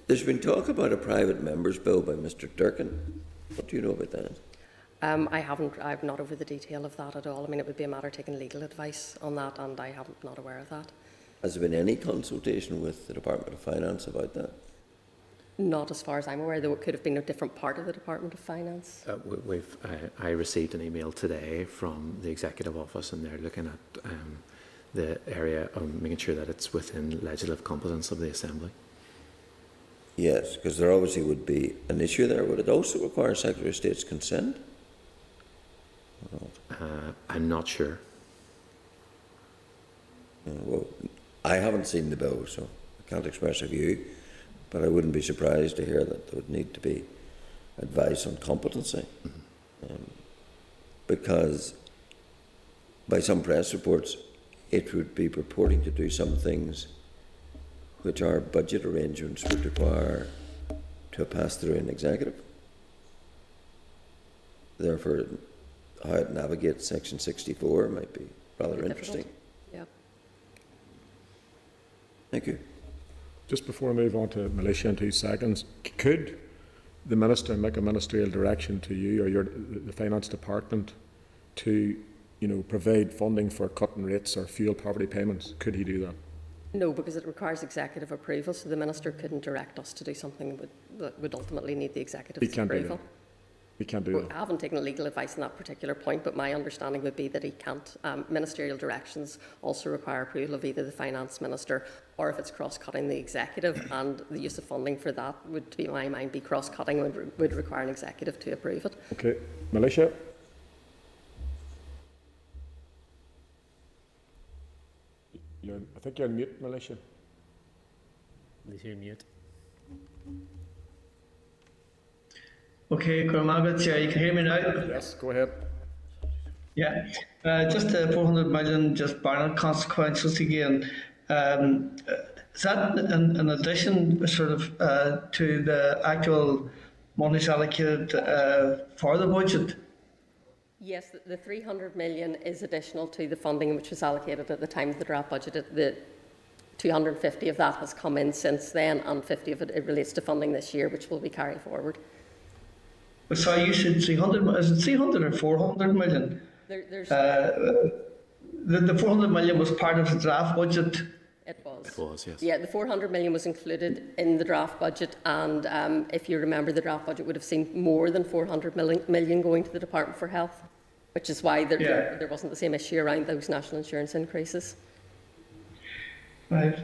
There's been talk about a private member's bill by Mr. Durkin. What do you know about that? I'm not over the detail of that at all. I mean, it would be a matter of taking legal advice on that, and I'm not aware of that. Has there been any consultation with the Department of Finance about that? Not as far as I'm aware, though it could have been a different part of the Department of Finance. I received an email today from the Executive Office, and they're looking at the area of making sure that it's within legislative competence of the Assembly. Yes, because there obviously would be an issue there. Would it also require Secretary of State's consent? I'm not sure. Well, I haven't seen the bill, so I can't express a view, but I wouldn't be surprised to hear that there would need to be advice on competency. Because by some press reports, it would be purporting to do some things which our budget arrangements would require to pass through an executive. Therefore, how it navigates Section 64 might be rather interesting. Yeah. Thank you. Just before I move on to Militia in 2 seconds, could the Minister make a ministerial direction to you or the Finance Department to, provide funding for cutting rates or fuel poverty payments? Could he do that? No, because it requires executive approval, so the Minister couldn't direct us to do something that would ultimately need the executive's He can't do approval. He can't do Well, that. I haven't taken legal advice on that particular point, but my understanding would be that he can't. Ministerial directions also require approval of either the Finance Minister or, if it's cross-cutting, the Executive, and the use of funding for that would, to my mind, be cross-cutting and would require an Executive to approve it. Okay, Militia. I think you're on mute, Militia. Please you're mute. Okay, Cormagat, Chair, you can hear me now? Yes, go ahead. Yeah, just 400 million, just barring consequences again. Is that in addition, sort of, to the actual monies allocated for the budget? Yes, the 300 million is additional to the funding which was allocated at the time of the draft budget. The 250 of that has come in since then, and 50 of it relates to funding this year, which will be carried forward. So you said 300, is it 300 or 400 million? There's The 400 million was part of the draft budget. It was. It was, yes. Yeah, the 400 million was included in the draft budget, and if you remember, the draft budget would have seen more than 400 million going to the Department for Health, which is why there wasn't the same issue around those national insurance increases. Right.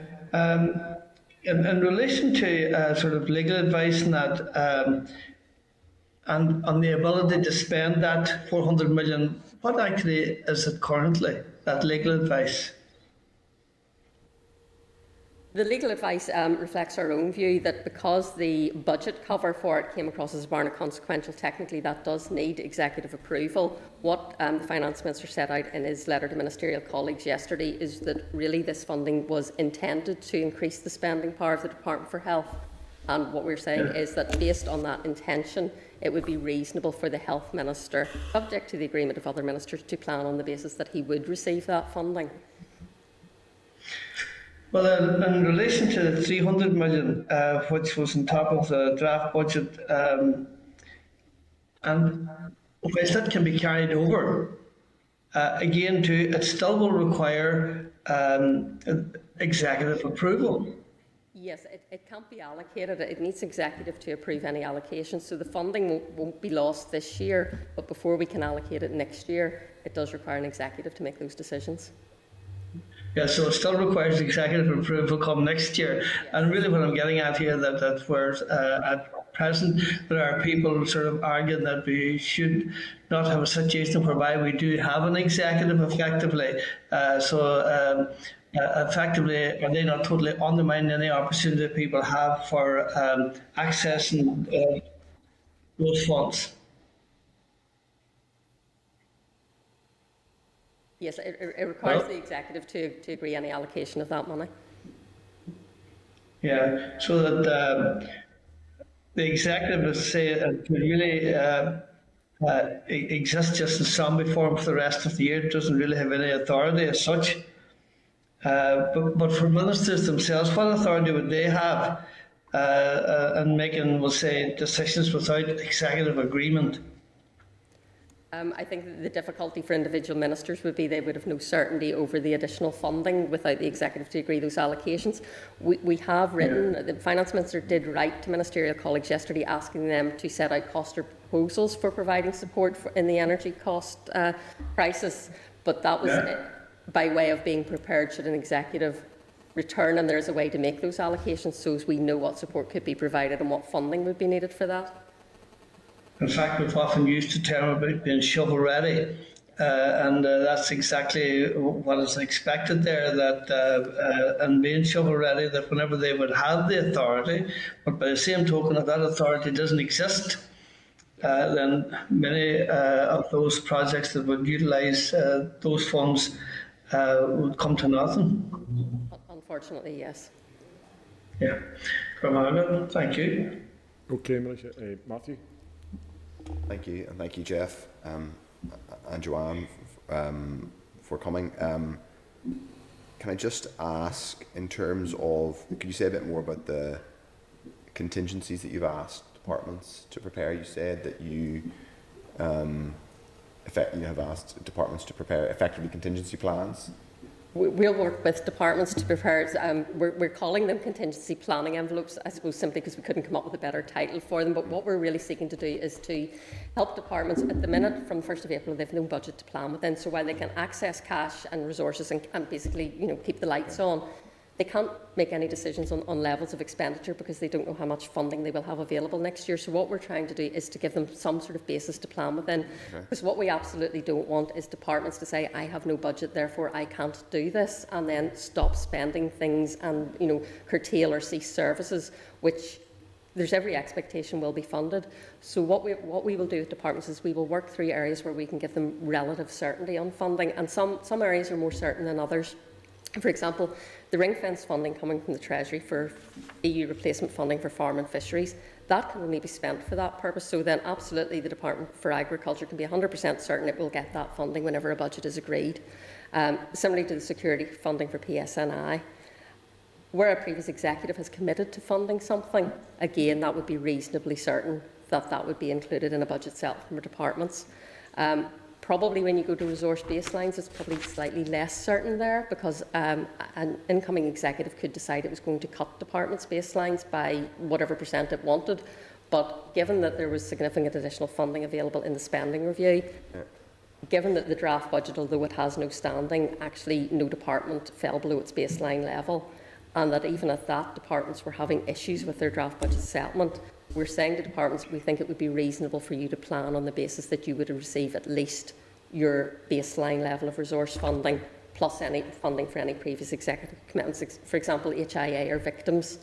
In relation to sort of legal advice and that, and on the ability to spend that 400 million, what actually is it currently, that legal advice? The legal advice reflects our own view that because the budget cover for it came across as barring consequential, technically that does need Executive approval. What the Finance Minister set out in his letter to Ministerial colleagues yesterday is that really this funding was intended to increase the spending power of the Department for Health. And what we're saying is that based on that intention, it would be reasonable for the Health Minister, subject to the agreement of other ministers, to plan on the basis that he would receive that funding. Well, in relation to the 300 million, which was on top of the draft budget, and whilst that can be carried over, again, it still will require Executive approval. Yes, it can't be allocated. It needs Executive to approve any allocation. So the funding won't be lost this year, but before we can allocate it next year, it does require an Executive to make those decisions. Yeah, so it still requires Executive approval come next year. And really what I'm getting at here, that whereas at present there are people sort of arguing that we should not have a situation whereby we do have an Executive effectively. Effectively, are they not totally undermining any opportunity that people have for accessing those funds? Yes, it requires the Executive to agree any allocation of that money. Yeah, so that the Executive, is say, could really exist just in zombie form for the rest of the year. It doesn't really have any authority as such. But for ministers themselves, what authority would they have in making, we'll say, decisions without Executive agreement? I think that the difficulty for individual ministers would be they would have no certainty over the additional funding without the Executive to agree those allocations. We have written, the Finance Minister did write to Ministerial colleagues yesterday asking them to set out cost proposals for providing support in the energy cost crisis, but that was by way of being prepared should an Executive return and there's a way to make those allocations so as we know what support could be provided and what funding would be needed for that. In fact, we've often used the term about being shovel-ready, and that's exactly what is expected there, that and being shovel-ready, that whenever they would have the authority, but by the same token, if that authority doesn't exist, then many of those projects that would utilise those funds would come to nothing. Unfortunately, yes. Yeah. Margaret, thank you. Okay, Militia. Matthew. Thank you, and thank you, Jeff and Joanne, for coming. Can I just ask, in terms of, could you say a bit more about the contingencies that you've asked departments to prepare? You said that you have asked departments to prepare effectively contingency plans. We'll work with departments to prepare, we're calling them contingency planning envelopes, I suppose simply because we couldn't come up with a better title for them, but what we're really seeking to do is to help departments. At the minute, from the 1st of April, they've no budget to plan within, so while they can access cash and resources and basically, you know, keep the lights on, they can't make any decisions on levels of expenditure because they don't know how much funding they will have available next year. So what we're trying to do is to give them some sort of basis to plan within. Because what we absolutely don't want is departments to say, I have no budget, therefore I can't do this, and then stop spending things and, you know, curtail or cease services, which there's every expectation will be funded. So what we will do with departments is we will work through areas where we can give them relative certainty on funding, and some areas are more certain than others. For example, the ring-fence funding coming from the Treasury for EU replacement funding for farm and fisheries, that can only be spent for that purpose. So then absolutely the Department for Agriculture can be 100% certain it will get that funding whenever a budget is agreed. Similarly to the security funding for PSNI. Where a previous executive has committed to funding something, again, that would be reasonably certain that that would be included in a budget set from departments. Probably when you go to resource baselines, it's probably slightly less certain there because an incoming executive could decide it was going to cut departments' baselines by whatever % it wanted. But given that there was significant additional funding available in the spending review, given that the draft budget, although it has no standing, actually no department fell below its baseline level, and that even at that, departments were having issues with their draft budget settlement, we're saying to departments, we think it would be reasonable for you to plan on the basis that you would receive at least your baseline level of resource funding, plus any funding for any previous executive commitments, for example, HIA or victims.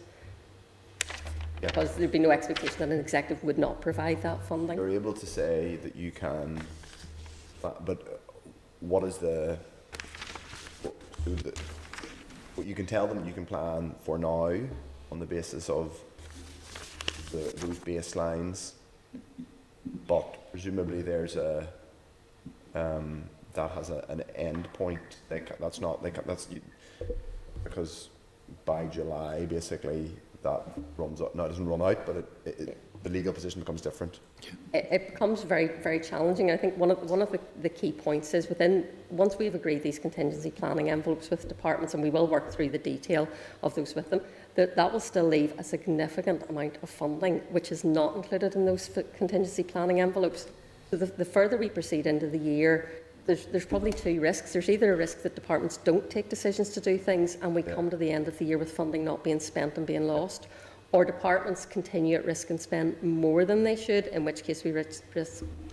Because there'd be no expectation that an executive would not provide that funding. You're able to say that you can, but what is what you can tell them you can plan for now on the basis of those baselines, but presumably there's a that has an end point. That's because by July basically that runs out. No, it doesn't run out, but the legal position becomes different. It becomes very, very challenging. I think one of the key points is once we've agreed these contingency planning envelopes with departments, and we will work through the detail of those with them, that will still leave a significant amount of funding which is not included in those contingency planning envelopes. So the further we proceed into the year, there's probably two risks. There's either a risk that departments don't take decisions to do things and we come to the end of the year with funding not being spent and being lost, or departments continue at risk and spend more than they should, in which case we risk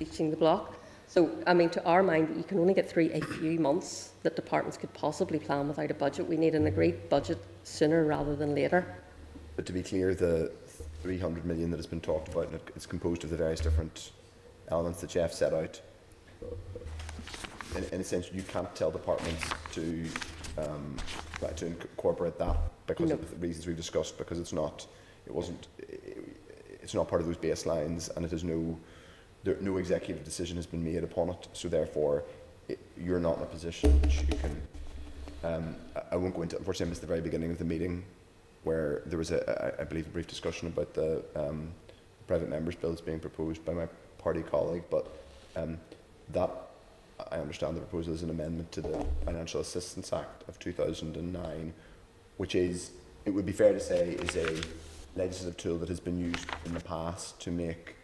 reaching the block. So, I mean, to our mind, you can only get through a few months that departments could possibly plan without a budget. We need an agreed budget sooner rather than later. But to be clear, the 300 million that has been talked about, it's composed of the various different elements that Jeff set out. In a sense, you can't tell departments to incorporate that because of the reasons we've discussed, because it's not part of those baselines, and it is no executive decision has been made upon it. So therefore, you're not in a position which you can. I won't go into. Unfortunately, I missed the very beginning of the meeting, where there was I believe a brief discussion about the private members' bills being proposed by my party colleague, but that, I understand the proposal is an amendment to the Financial Assistance Act of 2009, which is, it would be fair to say, is a legislative tool that has been used in the past to make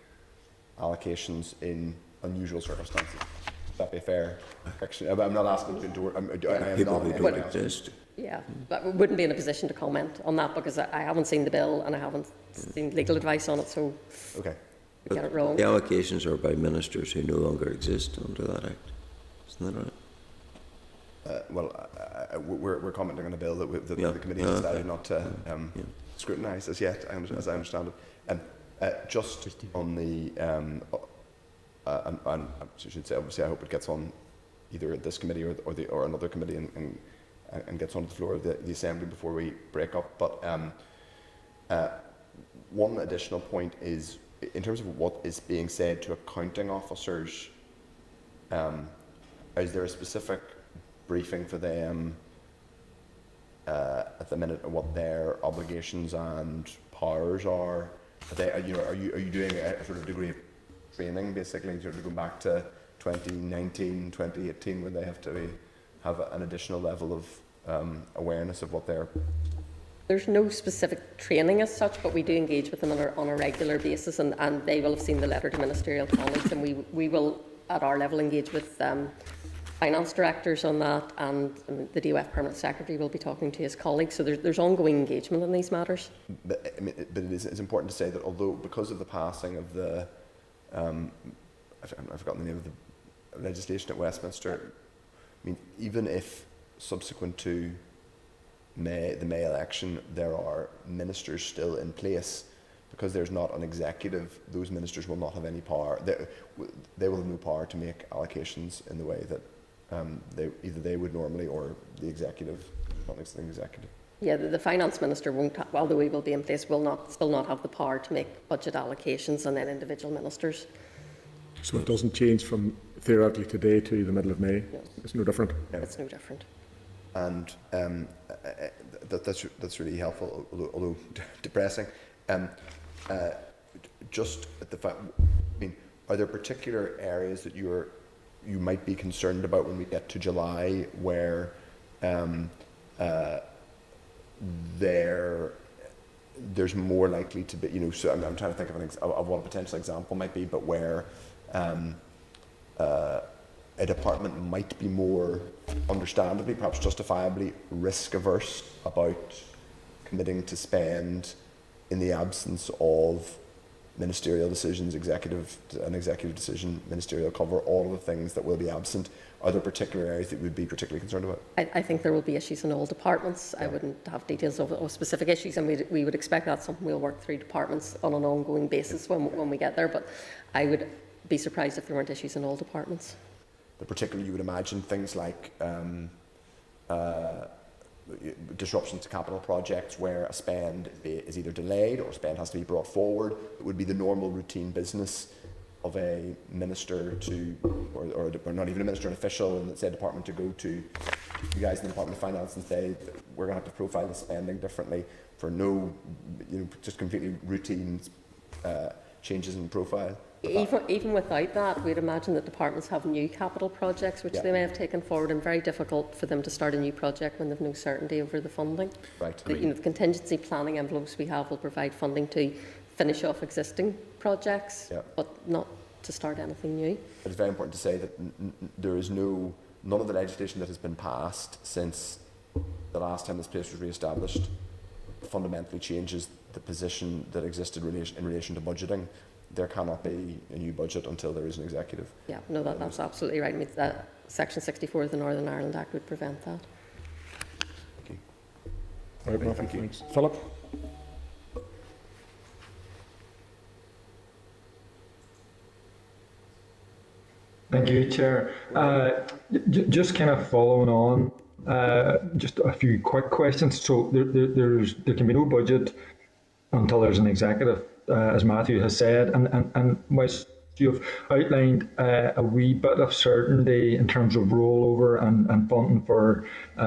allocations in unusual circumstances. Would that be a fair correction? I'm not asking to exist. Yeah, but we wouldn't be in a position to comment on that because I haven't seen the bill and I haven't seen legal advice on it, so okay. We get it wrong. The allocations are by ministers who no longer exist under that act. Isn't that right? We're commenting on a bill that the committee has decided not to scrutinise as yet, as I understand it. Just on the, and I should say, obviously, I hope it gets on either this committee or another committee and gets onto the floor of the Assembly before we break up. But one additional point is, in terms of what is being said to accounting officers, is there a specific briefing for them at the minute of what their obligations and powers are? Are you doing a sort of degree of training, basically, sort of go back to 2019, 2018, when they have to be have an additional level of awareness of what they're... There's no specific training as such, but we do engage with them on a regular basis, and they will have seen the letter to ministerial colleagues, and we will, at our level, engage with finance directors on that, and the DOF Permanent Secretary will be talking to his colleagues. So there's ongoing engagement in these matters. But, I mean, it's important to say that although, because of the passing of the, I've forgotten the name of the legislation at Westminster, I mean, even if subsequent to the May election there are ministers still in place, because there's not an executive, those ministers will not have any power. They will have no power to make allocations in the way that either they would normally, or the executive, not the executive. Yeah, the finance minister won't, although he will be in place, will still not have the power to make budget allocations, and then individual ministers. So it doesn't change from theoretically today to the middle of May? No. It's no different? No. It's no different. And that's really helpful, although depressing. Just at the fact, I mean, are there particular areas that you might be concerned about when we get to July, where there's more likely to be, you know, so I'm trying to think of what a potential example might be, but where a department might be more, understandably, perhaps justifiably, risk averse about committing to spend in the absence of ministerial decisions, an executive decision, ministerial cover, all of the things that will be absent. Are there particular areas that you would be particularly concerned about? I think there will be issues in all departments. Yeah. I wouldn't have details of specific issues, and we would expect that's something we'll work through departments on an ongoing basis when we get there, but I would be surprised if there weren't issues in all departments. But particularly you would imagine things like disruption to capital projects where a spend is either delayed or spend has to be brought forward. It would be the normal routine business of a minister to, or not even a minister, an official in the said department, to go to you guys in the Department of Finance and say, we're going to have to profile the spending differently for no, you know, just completely routine changes in profile. Even without that, we'd imagine that departments have new capital projects which they may have taken forward, and very difficult for them to start a new project when they've no certainty over the funding. Right. The contingency planning envelopes we have will provide funding to finish off existing projects, but not to start anything new. It's very important to say that there is none of the legislation that has been passed since the last time this place was re-established fundamentally changes the position that existed in relation to budgeting. There cannot be a new budget until there is an executive. Yeah, no, that's absolutely right. I mean, that Section 64 of the Northern Ireland Act would prevent that. Thank you. All right, thank you. Philip? Thank you, Chair. Just kind of following on, just a few quick questions. So there can be no budget until there's an executive, as Matthew has said, and whilst you've outlined a wee bit of certainty in terms of rollover and funding for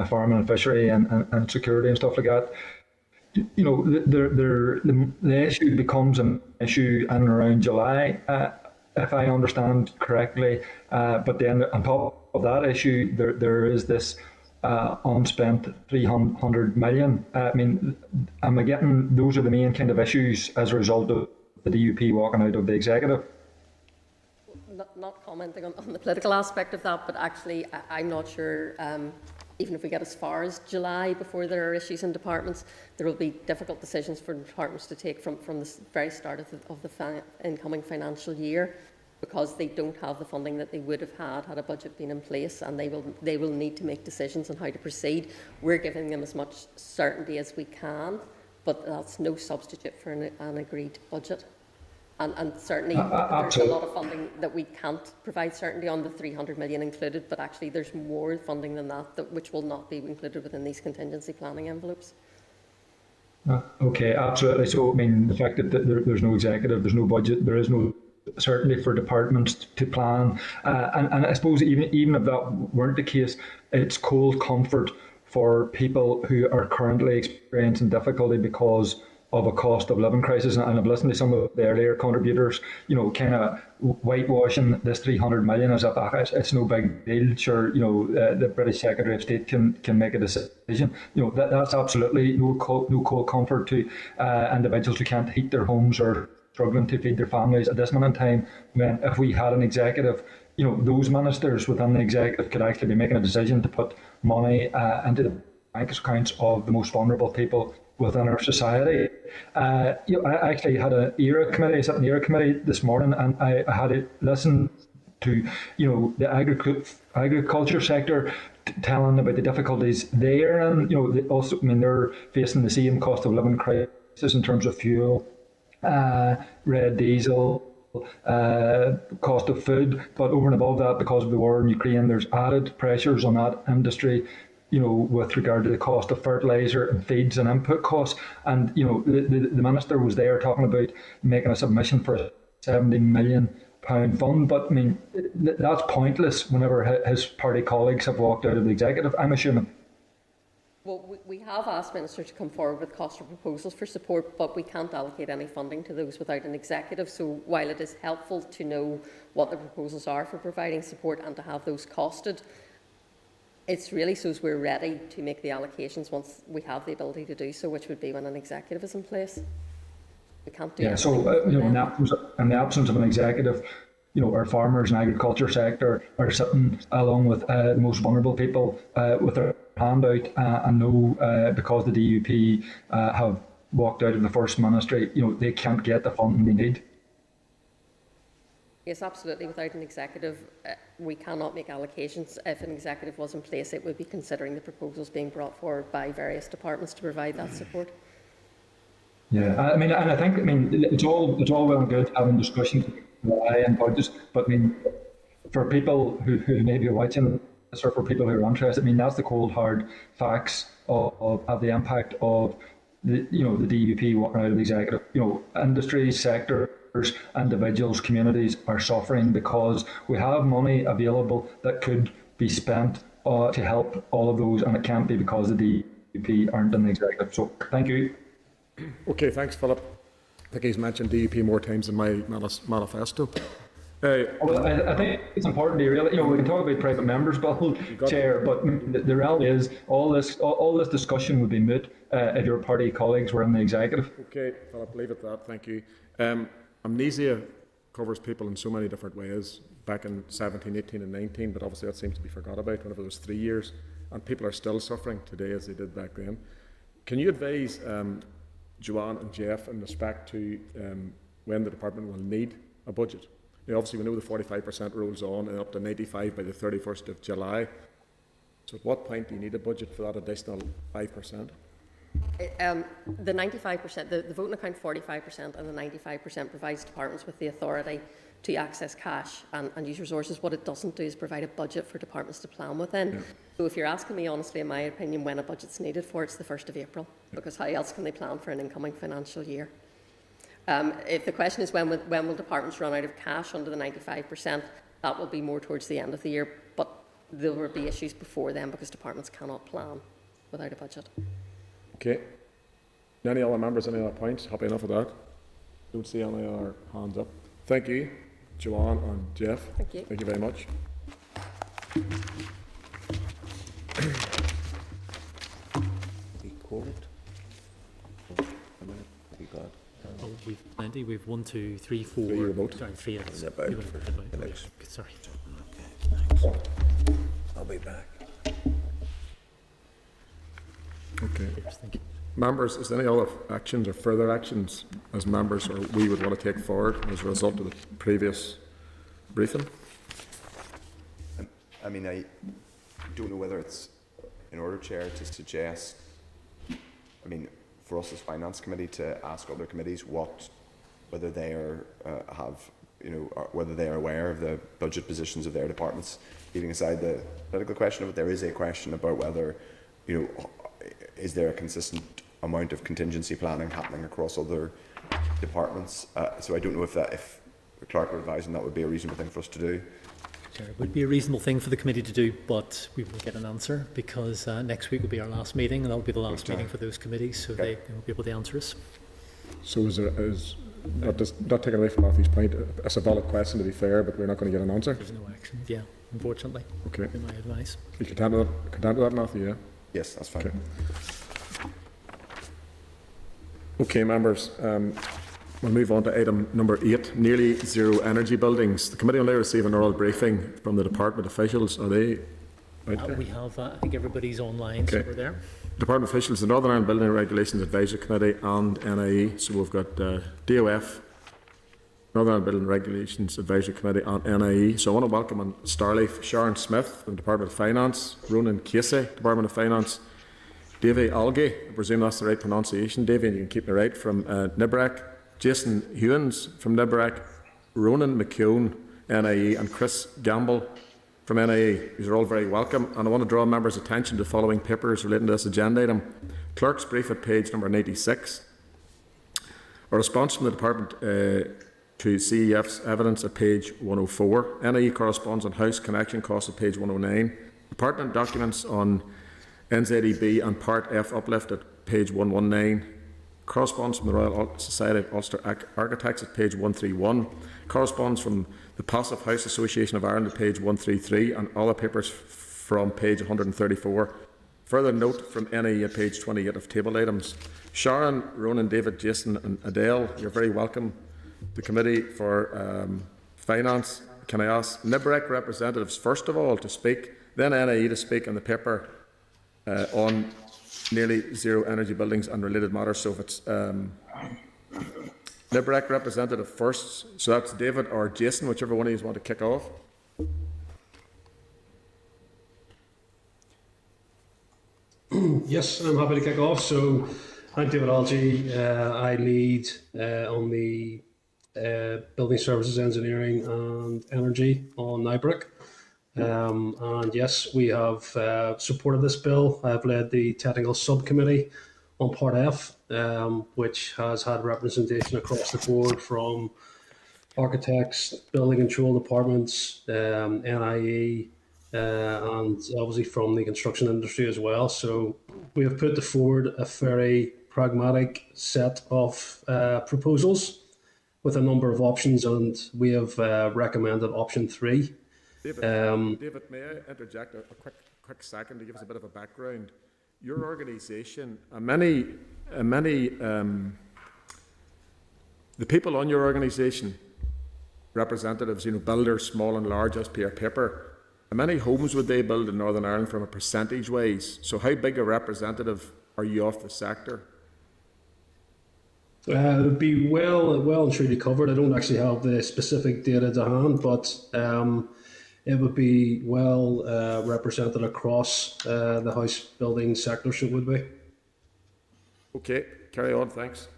farming and fishery and security and stuff like that, you know, the issue becomes an issue in and around July, if I understand correctly. But then on top of that issue, there is this unspent 300 million. I mean, am I getting those are the main kind of issues as a result of the DUP walking out of the executive? Not commenting on the political aspect of that, but actually I'm not sure, even if we get as far as July before there are issues in departments, there will be difficult decisions for departments to take from the very start of the incoming financial year, because they don't have the funding that they would have had a budget been in place, and they will need to make decisions on how to proceed. We're giving them as much certainty as we can, but that's no substitute for an agreed budget. And certainly there's a lot of funding that we can't provide certainty on, the 300 million included, but actually there's more funding than that which will not be included within these contingency planning envelopes. Okay, absolutely. So, I mean, the fact that there's no executive, there's no budget, there is no certainty for departments to plan. And I suppose even if that weren't the case, it's cold comfort for people who are currently experiencing difficulty because of a cost of living crisis, and I've listened to some of the earlier contributors, you know, kind of whitewashing this 300 million as if it's no big deal. Sure, you know, the British Secretary of State can make a decision. You know, that's absolutely no cold comfort to individuals who can't heat their homes or struggling to feed their families at this moment in time, when if we had an executive, you know, those ministers within the executive could actually be making a decision to put money into the bank accounts of the most vulnerable people within our society. You know, I actually had an ERA committee, I sat in the ERA committee this morning, and I had to listen to, you know, the agriculture sector telling about the difficulties there, and you know, they also, I mean, they're facing the same cost of living crisis in terms of fuel, red diesel, cost of food, but over and above that, because of the war in Ukraine, there's added pressures on that industry, you know, with regard to the cost of fertiliser and feeds and input costs. And you know, the minister was there talking about making a submission for a £70 million fund, but I mean, that's pointless whenever his party colleagues have walked out of the executive, I'm assuming. Well, we have asked Minister to come forward with cost of proposals for support, but we can't allocate any funding to those without an executive. So while it is helpful to know what the proposals are for providing support and to have those costed, it's really so as we're ready to make the allocations once we have the ability to do so, which would be when an executive is in place. We can't do that. So you know, in the absence of an executive, you know, our farmers and agriculture sector are sitting along with the most vulnerable people with their hand out, and know because the DUP have walked out of the First Ministry, you know, they can't get the funding they need. Yes, absolutely. Without an executive, we cannot make allocations. If an executive was in place, it would be considering the proposals being brought forward by various departments to provide that support. Yeah, I mean, and I think, I mean, it's all well and good having discussions and budgets, but I mean, for people who may be watching this, or for people who are interested, I mean, that's the cold hard facts of the impact of the, you know, the DUP walking out of the executive. You know, industry sectors, individuals, communities are suffering because we have money available that could be spent to help all of those, and it can't be because the DUP aren't in the executive. So, thank you. Okay, thanks, Philip. I think he's mentioned DUP more times in my manifesto. Well, I think it's important to really, you know, we can talk about private members' bill, Chair, but the reality is all this discussion would be moot if your party colleagues were in the executive. Okay, Philip, leave it at that. Thank you. Amnesia covers people in so many different ways. Back in 17, 18 and 19, but obviously that seems to be forgot about whenever there was 3 years, and people are still suffering today as they did back then. Can you advise Joanne and Jeff in respect to when the department will need a budget? Now, obviously, we know the 45% rolls on and up to 95 by the 31st of July. So at what point do you need a budget for that additional 5%? The 95%, the voting account 45% and the 95% provides departments with the authority to access cash and use resources. What it doesn't do is provide a budget for departments to plan within. Yeah. So if you're asking me honestly, in my opinion, when a budget's needed for, it's the 1st of April, because how else can they plan for an incoming financial year? If the question is when will departments run out of cash under the 95%, that will be more towards the end of the year, but there will be issues before then because departments cannot plan without a budget. Okay. Any other members, any other points? Happy enough with that? Don't see any other hands up. Thank you, Joanne and Jeff. Thank you. Thank you very much. Oh, we've plenty. We've 1, 2, 3, 4. Three remote. Sorry, 3. Sorry. Okay, thanks. I'll be back. Okay. Thank you. Members, is there any other actions or further actions as members or we would want to take forward as a result of the previous briefing? I mean, I don't know whether it's in order, Chair, to suggest, I mean, for us as Finance Committee to ask other committees whether they are whether they are aware of the budget positions of their departments, leaving aside the political question of it. There is a question about whether, you know, is there a consistent amount of contingency planning happening across other departments? So I don't know if the clerk were advising that would be a reasonable thing for us to do. Sure, it would be a reasonable thing for the committee to do, but we will get an answer because next week will be our last meeting, and that will be the last meeting for those committees, so they will be able to answer us. So is not taking away from Matthew's point, it's a valid question to be fair, but we're not going to get an answer. There's no action, yeah, unfortunately. Okay. In my advice. You content with that, Matthew, yeah? Yes, that's fine. Okay. Okay, members, we'll move on to item number 8, nearly zero energy buildings. The committee will now receive an oral briefing from the department officials. Are they out there? We have, I think everybody's online, so Okay. we're there. Department officials, the Northern Ireland Building Regulations Advisory Committee and NIE. So we've got DOF, Northern Ireland Building Regulations Advisory Committee and NIE. So I want to welcome on Starleaf, Sharon Smith from the Department of Finance, Ronan Casey, Department of Finance, Davy Algie, I presume that's the right pronunciation, Davy, and you can keep me right, from NIBRAC, Jason Hewins from NIBRAC, Ronan McKeown, NIE, and Chris Gamble from NIE. These are all very welcome, and I want to draw members' attention to the following papers relating to this agenda item. Clerk's brief at page number 96. A response from the department to CEF's evidence at page 104. NIE corresponds on house connection costs at page 109. Department documents on NZEB and Part F uplift at page 119. Corresponds from the Royal Society of Ulster Architects at page 131. Corresponds from the Passive House Association of Ireland at page 133, and other papers from page 134. Further note from NIE at page 28 of table items. Sharon, Ronan, David, Jason and Adele, you're very welcome. The Committee for Finance, can I ask NIBRAC representatives first of all to speak, then NIE to speak on the paper on nearly zero energy buildings and related matters. So if it's NIBRAC representative first, so that's David or Jason, whichever one of you want to kick off. Yes, I'm happy to kick off. So I'm David Algie. I lead on the Building Services, Engineering and Energy on NIBRAC. And yes, we have supported this bill. I've led the technical subcommittee on Part F, which has had representation across the board from architects, building control departments, NIE, and obviously from the construction industry as well. So we have put forward a very pragmatic set of proposals with a number of options, and we have recommended option 3. David, may I interject a quick second to give us a bit of a background? Your organisation, the people on your organisation, representatives, builders, small and large, as per paper, how many homes would they build in Northern Ireland from a percentage wise? So how big a representative are you of the sector? It would be well and truly covered. I don't actually have the specific data to hand, but it would be well represented across the house building sector, so it would be. Okay, carry on, thanks.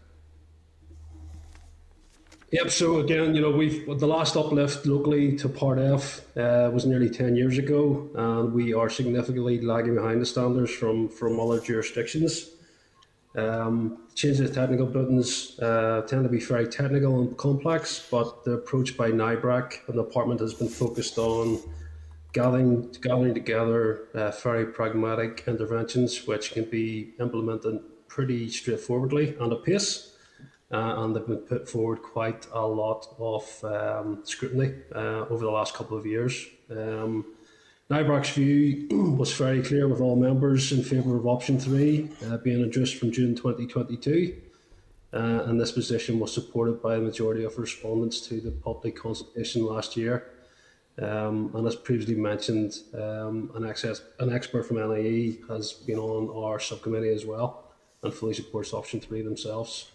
Yep, so again, the last uplift locally to Part F was nearly 10 years ago, and we are significantly lagging behind the standards from other jurisdictions. Changes to technical buildings tend to be very technical and complex, but the approach by NIBRAC and the department has been focused on gathering together very pragmatic interventions which can be implemented pretty straightforwardly and at pace. And they've been put forward quite a lot of scrutiny over the last couple of years. NIBRAC's view was very clear with all members in favour of option 3 being introduced from June 2022, and this position was supported by a majority of respondents to the public consultation last year. And as previously mentioned, an expert from NIE has been on our subcommittee as well and fully supports option 3 themselves.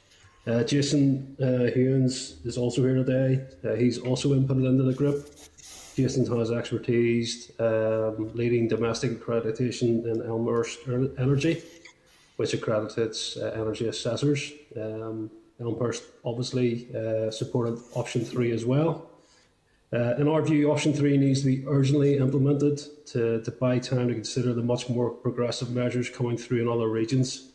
Jason Hewins is also here today. He's also inputted into the group. Jason has expertise leading domestic accreditation in Elmhurst Energy, which accredits energy assessors. Elmhurst obviously supported option 3 as well. In our view, option 3 needs to be urgently implemented to buy time to consider the much more progressive measures coming through in other regions.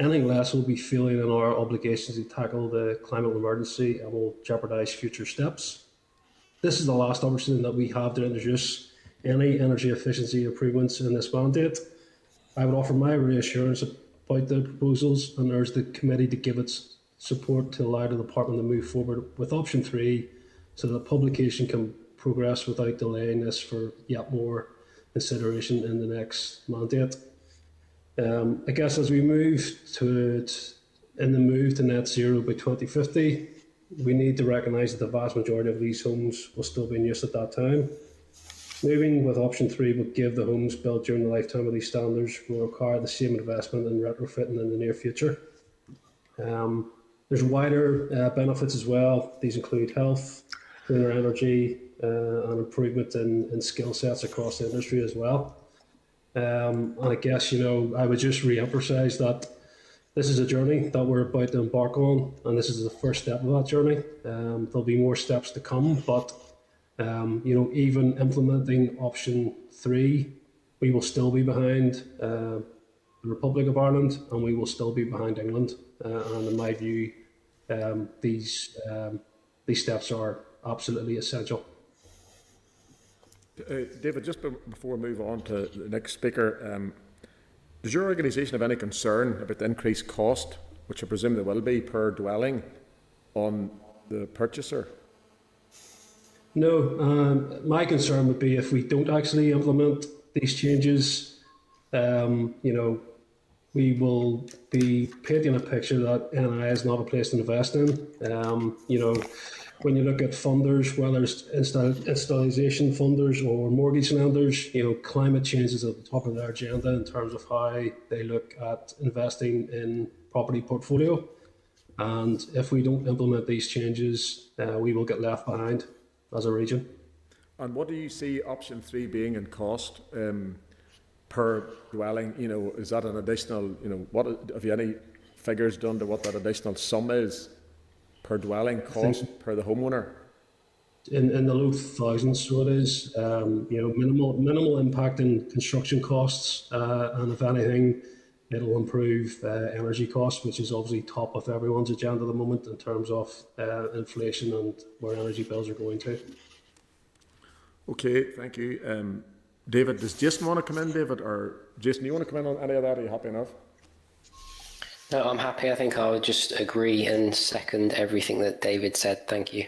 Anything less will be failing in our obligations to tackle the climate emergency and will jeopardise future steps. This is the last opportunity that we have to introduce any energy efficiency improvements in this mandate. I would offer my reassurance about the proposals and urge the committee to give its support to allow the department to move forward with option 3 so that publication can progress without delaying this for yet more consideration in the next mandate. I guess as we move to net zero by 2050, we need to recognise that the vast majority of these homes will still be in use at that time. Moving with option 3 would give the homes built during the lifetime of these standards will require the same investment in retrofitting in the near future. There's wider benefits as well. These include health, cleaner energy, and improvement in skill sets across the industry as well. And I guess, I would just re-emphasise that this is a journey that we're about to embark on, and this is the first step of that journey. There'll be more steps to come, but even implementing option 3, we will still be behind the Republic of Ireland, and we will still be behind England. And in my view, these steps are absolutely essential. David, just before we move on to the next speaker, does your organisation have any concern about the increased cost, which I presume there will be per dwelling, on the purchaser? No, my concern would be if we don't actually implement these changes, we will be painting a picture that NI is not a place to invest in. When you look at funders, whether it's installation funders or mortgage lenders, climate change is at the top of their agenda in terms of how they look at investing in property portfolio. And if we don't implement these changes, we will get left behind as a region. And what do you see option 3 being in cost per dwelling? Is that an additional, what have you any figures done to what that additional sum is per dwelling cost per the homeowner? In the low thousands, so it is. Minimal impact in construction costs, and if anything, it'll improve energy costs, which is obviously top of everyone's agenda at the moment in terms of inflation and where energy bills are going to. Okay, thank you. David, does Jason want to come in, David? Or Jason, you want to come in on any of that? Are you happy enough? No, I'm happy. I think I would just agree and second everything that David said. Thank you.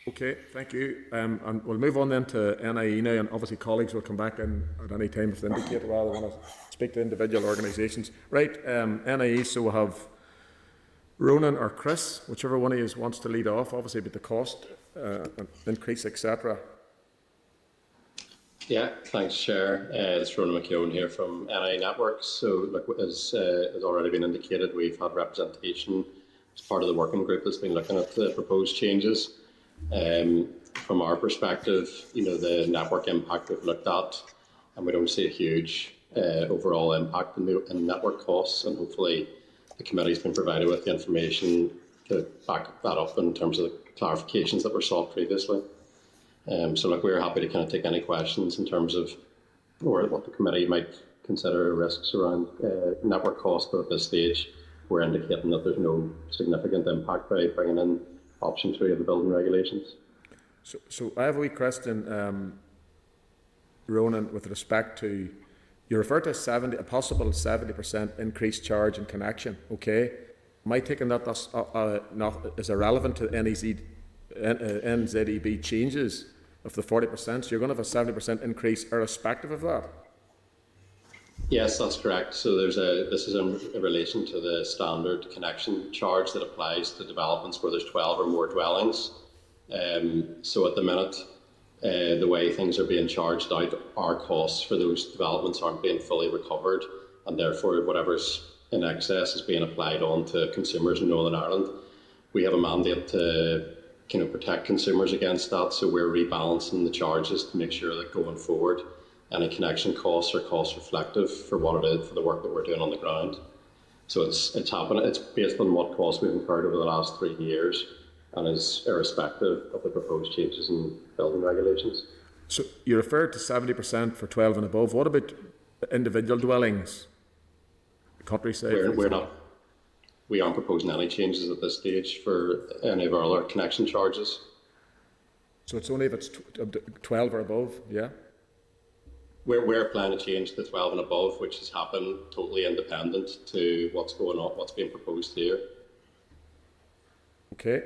Okay, thank you. And we'll move on then to NIE now, and obviously colleagues will come back in at any time if they indicate rather than want to speak to individual organisations. Right, NIE, so we'll have Ronan or Chris, whichever one of you wants to lead off, obviously about the cost, increase, etc. Yeah, thanks, Chair. It's Ronan McKeown here from NI Networks. So, look, as has already been indicated, we've had representation as part of the working group that's been looking at the proposed changes. From our perspective, the network impact we've looked at, and we don't see a huge overall impact in network costs, and hopefully the committee's been provided with the information to back that up in terms of the clarifications that were sought previously. So look, we're happy to kind of take any questions in terms of or what the committee might consider risks around network costs, but at this stage we're indicating that there's no significant impact by bringing in option 3 of the building regulations. So I have a wee question, Ronan, with respect to, you refer to a possible 70% increased charge in connection, okay? Am I taking that as irrelevant to NZEB changes of the 40%? So you're going to have a 70% increase irrespective of that? Yes, that's correct. So this is in relation to the standard connection charge that applies to developments where there's 12 or more dwellings. So at the minute, the way things are being charged out, our costs for those developments aren't being fully recovered, and therefore whatever's in excess is being applied on to consumers in Northern Ireland. We have a mandate to protect consumers against that, so we're rebalancing the charges to make sure that going forward any connection costs are cost reflective for what it is for the work that we're doing on the ground. So it's happening. It's based on what costs we've incurred over the last 3 years and is irrespective of the proposed changes in building regulations. So you referred to 70% for 12 and above. What about individual dwellings? Countryside? We aren't proposing any changes at this stage for any of our other connection charges. So it's only if it's 12 or above, yeah? We're planning to change the 12 and above, which has happened totally independent to what's going on, what's being proposed here. Okay.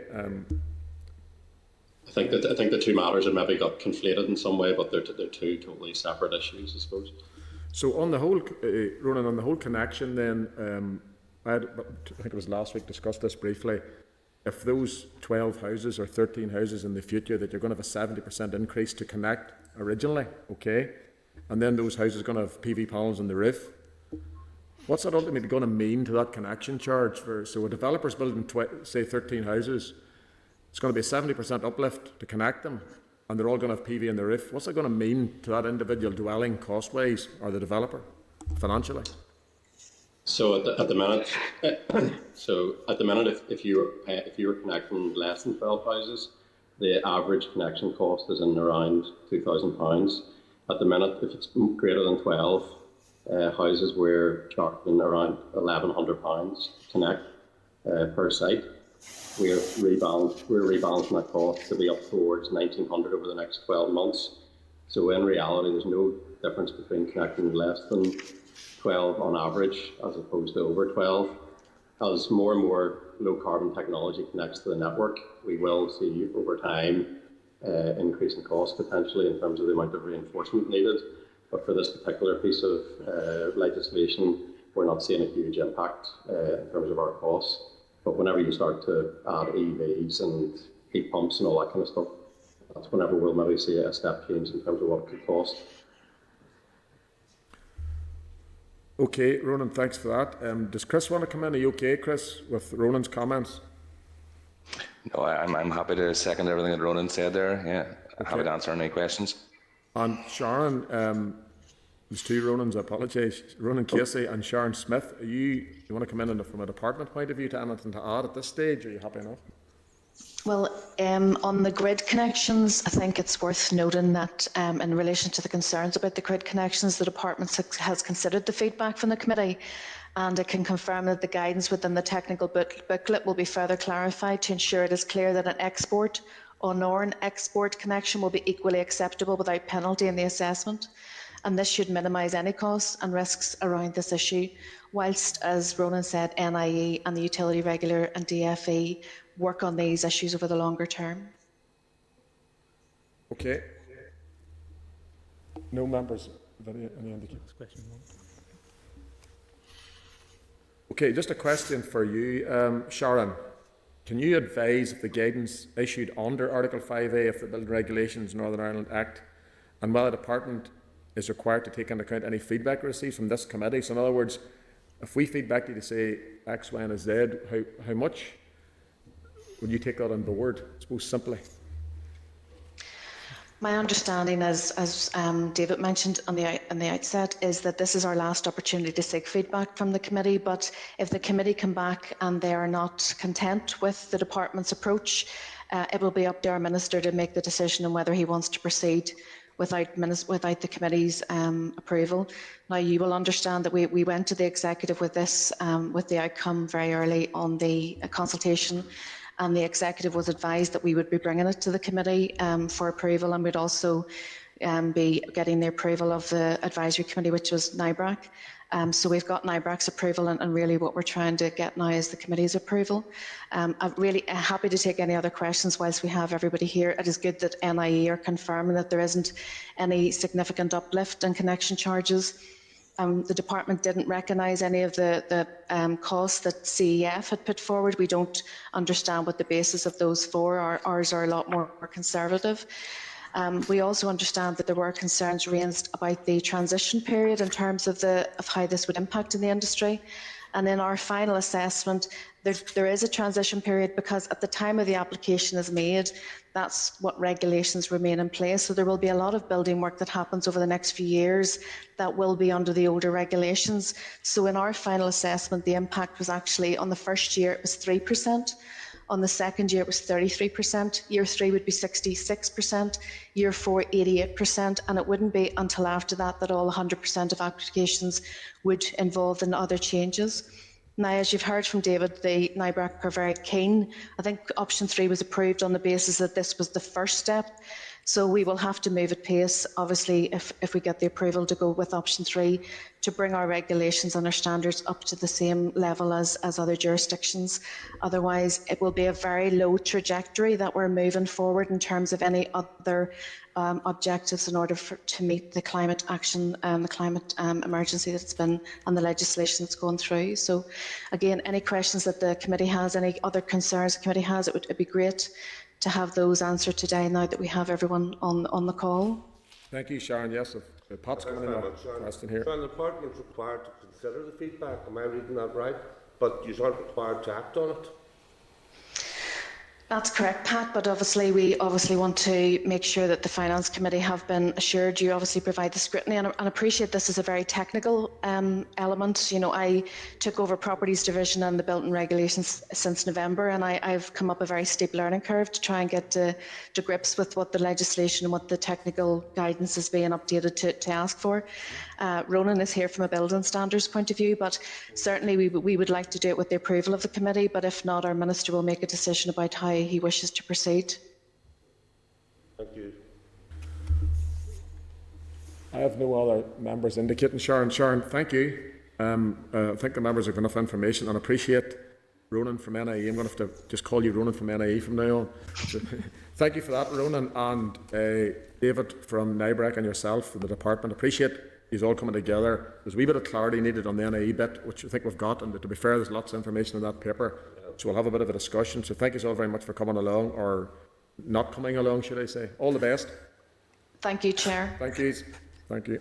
I think the two matters have maybe got conflated in some way, but they're two totally separate issues, I suppose. So on the whole, Ronan, on the whole connection then, I think it was last week, discussed this briefly. If those 12 houses or 13 houses in the future that you're going to have a 70% increase to connect originally, okay, and then those houses are going to have PV panels on the roof, what's that ultimately going to mean to that connection charge? So a developer's building, say, 13 houses, it's going to be a 70% uplift to connect them, and they're all going to have PV on the roof. What's that going to mean to that individual dwelling cost-wise, or the developer, financially? So at the minute, if you were connecting less than 12 houses, the average connection cost is in around £2,000. At the minute, if it's greater than 12 houses, we're charging around £1,100 to connect per site. We're rebalancing that cost to be up towards £1,900 over the next 12 months. So in reality, there's no difference between connecting less than 12 on average as opposed to over 12. As more and more low carbon technology connects to the network, we will see over time increase in cost potentially in terms of the amount of reinforcement needed. But for this particular piece of legislation, we're not seeing a huge impact in terms of our costs. But whenever you start to add EVs and heat pumps and all that kind of stuff, that's whenever we'll maybe see a step change in terms of what it could cost. Okay, Ronan, thanks for that. Does Chris want to come in? Are you okay, Chris, with Ronan's comments? No, I'm happy to second everything that Ronan said there. Yeah, Okay. happy to answer any questions. And Sharon, there's two Ronans, I apologise. Ronan Casey and Sharon Smith. You want to come in from a department point of view to anything to add at this stage? Are you happy enough? Well, on the grid connections, I think it's worth noting that in relation to the concerns about the grid connections, the department has considered the feedback from the committee, and it can confirm that the guidance within the technical booklet will be further clarified to ensure it is clear that an export or non-export connection will be equally acceptable without penalty in the assessment. And this should minimise any costs and risks around this issue, whilst, as Ronan said, NIE and the utility regulator and DFE work on these issues over the longer term. Okay. No members. Any indication? Okay, just a question for you, Sharon. Can you advise if the guidance issued under Article 5A of the Building Regulations Northern Ireland Act, and whether the department is required to take into account any feedback received from this committee? So in other words, if we feedback to you to say X, Y and Z, how much would you take that on board, I suppose, simply? My understanding, as David mentioned on the outset, is that this is our last opportunity to seek feedback from the committee. But if the committee come back and they are not content with the department's approach, it will be up to our minister to make the decision on whether he wants to proceed without the committee's approval. Now, you will understand that we went to the executive with this, with the outcome very early on the consultation. And the executive was advised that we would be bringing it to the committee for approval, and we'd also be getting the approval of the advisory committee, which was NIBRAC. So we've got NIBRAC's approval, and really what we're trying to get now is the committee's approval. I'm really happy to take any other questions whilst we have everybody here. It is good that NIE are confirming that there isn't any significant uplift in connection charges. The department didn't recognise any of the costs that CEF had put forward. We don't understand what the basis of those for are. Ours are a lot more conservative. We also understand that there were concerns raised about the transition period in terms of how this would impact in the industry. And in our final assessment, there is a transition period because at the time of the application is made, that's what regulations remain in place. So there will be a lot of building work that happens over the next few years that will be under the older regulations. So in our final assessment, the impact was actually on the first year, it was 3%. On the second year, it was 33%. Year 3 would be 66%. Year 4, 88%. And it wouldn't be until after that that all 100% of applications would involve in other changes. Now, as you've heard from David, the NIBRAC are very keen. I think option 3 was approved on the basis that this was the first step. So we will have to move at pace, obviously, if we get the approval to go with option 3, to bring our regulations and our standards up to the same level as other jurisdictions. Otherwise, it will be a very low trajectory that we're moving forward in terms of any other objectives in order to meet the climate action and the climate emergency that's been and the legislation that's going through. So again, any questions that the committee has, any other concerns the committee has, it'd be great to have those answered today now that we have everyone on the call. Thank you, Sharon. Yes, Pat's coming in a question here. Sharon, the Department's required to consider the feedback. Am I reading that right? But you aren't required to act on it. That's correct, Pat, but obviously we want to make sure that the Finance Committee have been assured you obviously provide the scrutiny, and appreciate this is a very technical element. You know, I took over Properties Division and the Built-in Regulations since November, and I've come up a very steep learning curve to try and get to grips with what the legislation and what the technical guidance is being updated to ask for. Ronan is here from a building standards point of view, but certainly we would like to do it with the approval of the committee, but if not, our Minister will make a decision about how he wishes to proceed. Thank you. I have no other members indicating. Sharon, thank you. I think the members have enough information and appreciate Ronan from NIE. I'm going to have to just call you Ronan from NIE from now on. So, thank you for that, Ronan, and David from NIBRAC and yourself from the department. Appreciate you all coming together. There's a wee bit of clarity needed on the NIE bit, which I think we've got, and to be fair, there's lots of information in that paper. So we'll have a bit of a discussion. So thank you all very much for coming along, or not coming along, should I say. All the best. Thank you, Chair. Thank you. Thank you.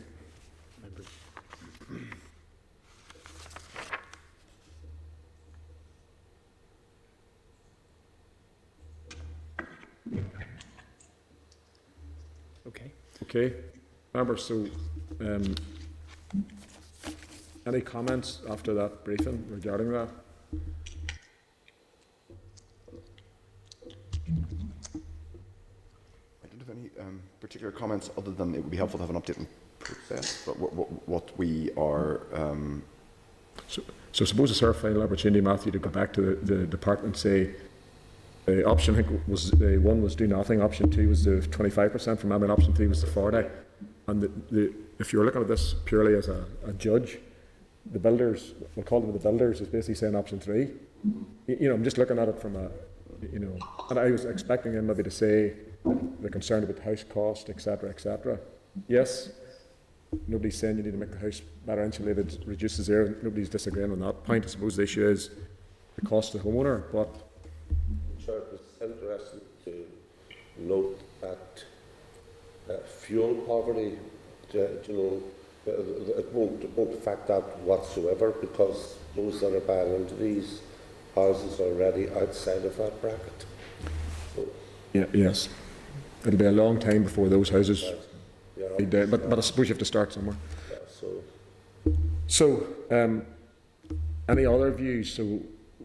Okay. Members, so any comments after that briefing regarding that? I don't have any particular comments other than it would be helpful to have an update on process, but what we are... So suppose it's our final opportunity, Matthew, to go back to the department and say, option, I think, was one was do nothing, option 2 was the 25% from memory, and option 3 was the 40. And if you're looking at this purely as a judge, the builders, we'll call them the builders, is basically saying option 3. You know, I'm just looking at it from a, you know, and I was expecting him maybe to say they're concerned about house cost, etc., etc. Yes, nobody's saying you need to make the house better insulated, reduces air. Nobody's disagreeing on that point. I suppose the issue is the cost to the homeowner. But Sure, it's interesting to note that fuel poverty, you know, it won't affect that whatsoever, because those that are buying into these houses are already outside of that bracket. So, yeah, yes, it'll be a long time before those houses be dead. But I suppose you have to start somewhere. Yeah, so any other views? So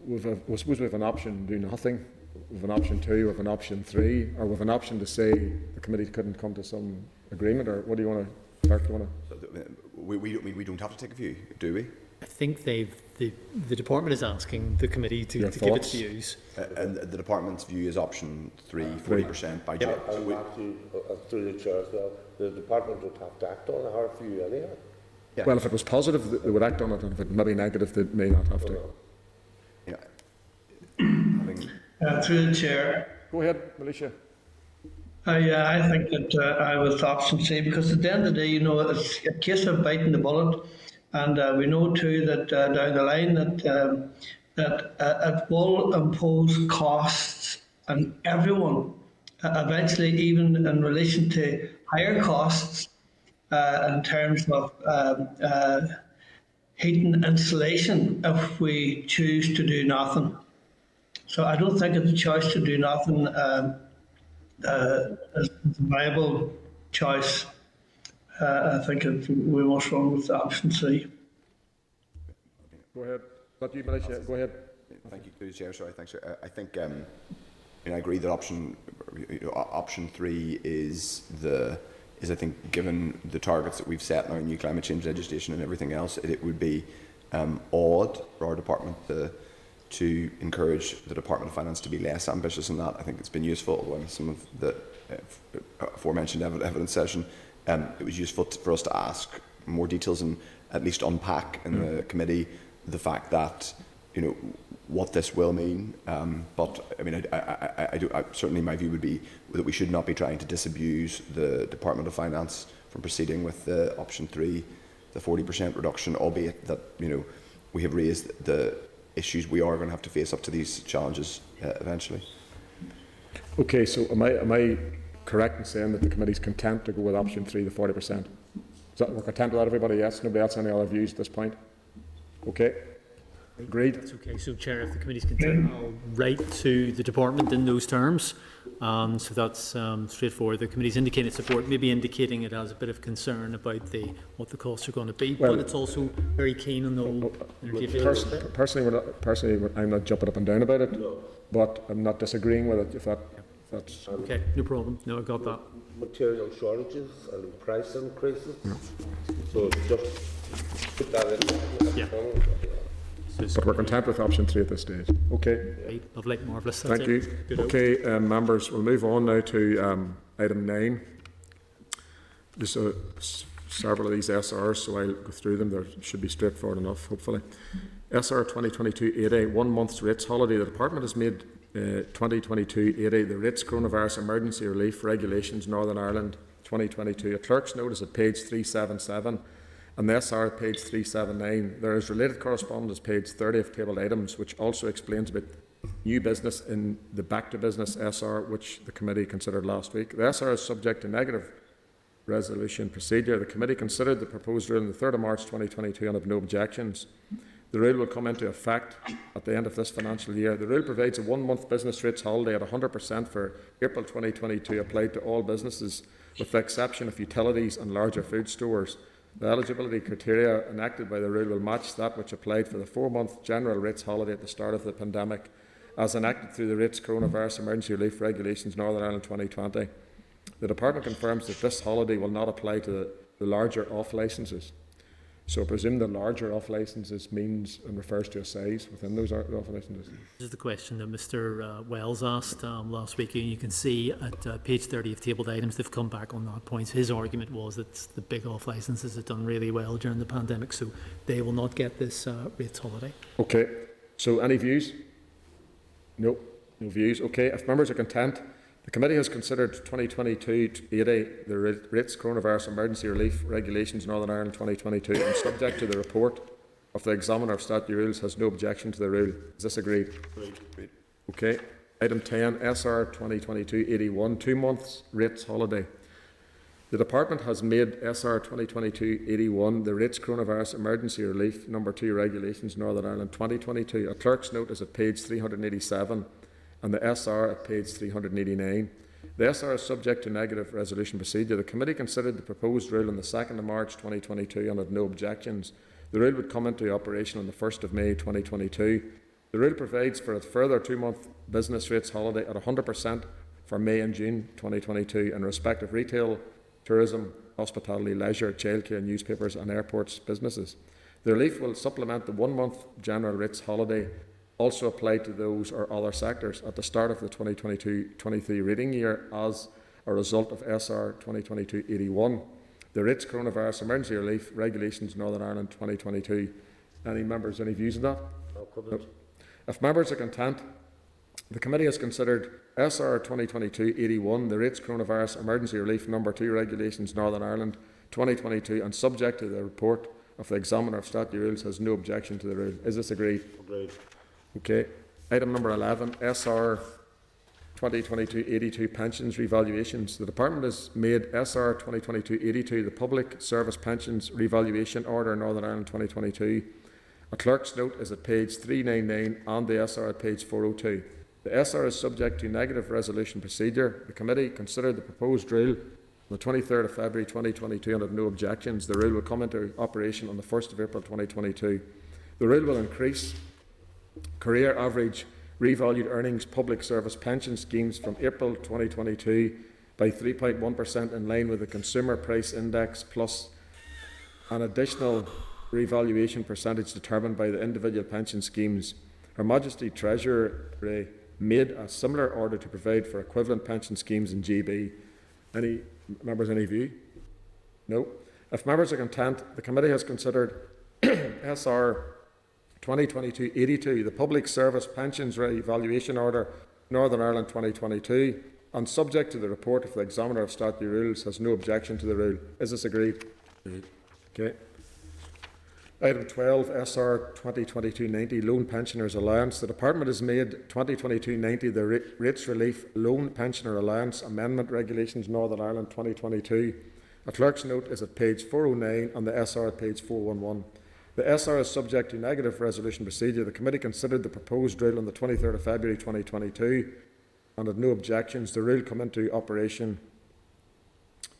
I suppose we have an option to do nothing. With an option 2, with an option 3, or with an option to say the committee couldn't come to some agreement, or what do you want to, Clark, do you want to? We don't have to take a view, do we? I think the department is asking the committee to give its views. And the department's view is option 3, 40% by June. And Matthew, through the chair as well, the department would have to act on our view anyhow. Yeah. Well, if it was positive, they would act on it, and if it may be negative, they may not have to. Yeah. Through the chair. Go ahead, Militia. I think that I was option C, because at the end of the day, you know, it's a case of biting the bullet, and we know too that down the line that it will impose costs on everyone. Eventually, even in relation to higher costs in terms of heating and insulation, if we choose to do nothing. So I don't think it's a choice to do nothing is a viable choice. I think we must run with option C. Go ahead. Not you, Militia. Go ahead. Thank you, Chair. Sorry, thanks, sir. I think I agree that option 3 is I think, given the targets that we've set now in new climate change legislation and everything else, it would be odd for our department to to encourage the Department of Finance to be less ambitious in that. I think it's been useful in some of the aforementioned evidence session. It was useful for us to ask more details and at least unpack in the committee the fact that, you know, what this will mean. But I mean, I certainly my view would be that we should not be trying to disabuse the Department of Finance from proceeding with the option 3, the 40% reduction, albeit that, you know, we have raised the issues we are going to have to face up to these challenges eventually. Okay, so am I correct in saying that the committee's content to go with option 3, the 40%? Is that, we're content with that, everybody? Yes? Nobody else any other views at this point? Okay. Agreed. That's okay. So, Chair, if the committee's content, I'll write to the department in those terms. So that's straightforward. The committee's indicated support, maybe indicating it has a bit of concern about what the costs are going to be, well, but it's also very keen on the personally, I'm not jumping up and down about it, but I'm not disagreeing with it. If that's okay, no problem. No, I got that. Material shortages and price increases. So just put that in. Yeah. But we're content with option 3 at this stage. Okay. Right. Lovely, marvellous. Thank you. Good. Okay, members, we'll move on now to item 9. There's several of these SRs, so I'll go through them. They should be straightforward enough, hopefully. SR 2022-80, 1 month's rates holiday. The Department has made 2022-80 the rates coronavirus emergency relief regulations Northern Ireland 2022. A clerk's notice at page 377. And the SR at page 379, there is related correspondence page 30 of tabled items, which also explains about new business in the back to business SR, which the committee considered last week. The SR is subject to negative resolution procedure. The committee considered the proposed rule on the 3rd of March 2022 and have no objections. The rule will come into effect at the end of this financial year. The rule provides a 1 month business rates holiday at 100% for April 2022 applied to all businesses, with the exception of utilities and larger food stores. The eligibility criteria enacted by the rule will match that which applied for the 4 month general rates holiday at the start of the pandemic, as enacted through the Rates Coronavirus Emergency Relief Regulations Northern Ireland 2020. The Department confirms that this holiday will not apply to the larger off licences. So I presume the larger off licences means and refers to a size within those off licences. This is the question that Mr. Wells asked last week, and you can see at page 30 of tabled items they've come back on that point. His argument was that the big off licences have done really well during the pandemic, so they will not get this rates holiday. Okay, so any views? No views. Okay, if members are content, the committee has considered 2022-80 the rates coronavirus emergency relief regulations Northern Ireland 2022 and subject to the report of the examiner of statutory rules has no objection to the rule. Is this agreed? Agreed. Okay. Item 10, SR 2022-81, 2 months rates holiday. The Department has made SR 2022-81 the rates coronavirus emergency relief number 2 regulations Northern Ireland 2022. A clerk's note is at page 387. And the SR at page 389. The SR is subject to negative resolution procedure. The committee considered the proposed rule on the 2nd of March 2022 and had no objections. The rule would come into operation on the 1st of May 2022. The rule provides for a further 2 month business rates holiday at 100% for May and June 2022 in respect of retail, tourism, hospitality, leisure, childcare, newspapers and airports businesses. The relief will supplement the 1 month general rates holiday also applied to those or other sectors at the start of the 2022-23 reading year as a result of SR 2022-81, the Rates Coronavirus Emergency Relief Regulations Northern Ireland 2022. Any members, any views on that? No. If members are content, the committee has considered SR 2022-81, the Rates Coronavirus Emergency Relief Number 2 Regulations Northern Ireland 2022 and subject to the report of the examiner of statutory rules has no objection to the rule. Is this agreed? Agreed. Okay. Item number 11, SR 2022-82 pensions revaluations. The Department has made SR 2022-82 the Public Service Pensions Revaluation Order Northern Ireland 2022. A clerk's note is at page 399 and the SR at page 402. The SR is subject to negative resolution procedure. The committee considered the proposed rule on the 23rd of February 2022 and had no objections. The rule will come into operation on the 1st of April 2022. The rule will increase career average revalued earnings public service pension schemes from April 2022 by 3.1% in line with the Consumer Price Index plus an additional revaluation percentage determined by the individual pension schemes. Her Majesty Treasury made a similar order to provide for equivalent pension schemes in GB. Any members, any view? No. If members are content, the committee has considered SR 2022-82, the Public Service Pensions Revaluation Order, Northern Ireland 2022, and subject to the report of the Examiner of Statutory Rules, has no objection to the rule. Is this agreed? Okay. Item 12, SR 2022-90, Loan Pensioners Allowance. The Department has made 2022-90 the Rates Relief Loan Pensioner Allowance Amendment Regulations, Northern Ireland 2022. A clerk's note is at page 409 and the SR at page 411. The SR is subject to negative resolution procedure. The committee considered the proposed rule on the 23rd of February 2022 and had no objections. The rule would come into operation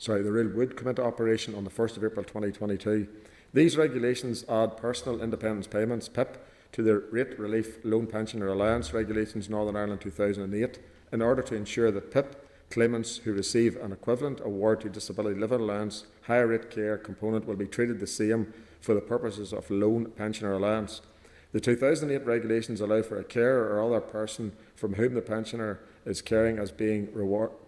on the 1st of April 2022. These regulations add Personal Independence Payments, PIP, to the Rate Relief Loan Pensioner Allowance Regulations, Northern Ireland 2008, in order to ensure that PIP claimants who receive an equivalent award to disability living allowance higher rate care component will be treated the same for the purposes of loan pensioner allowance. The 2008 regulations allow for a carer or other person from whom the pensioner is caring as being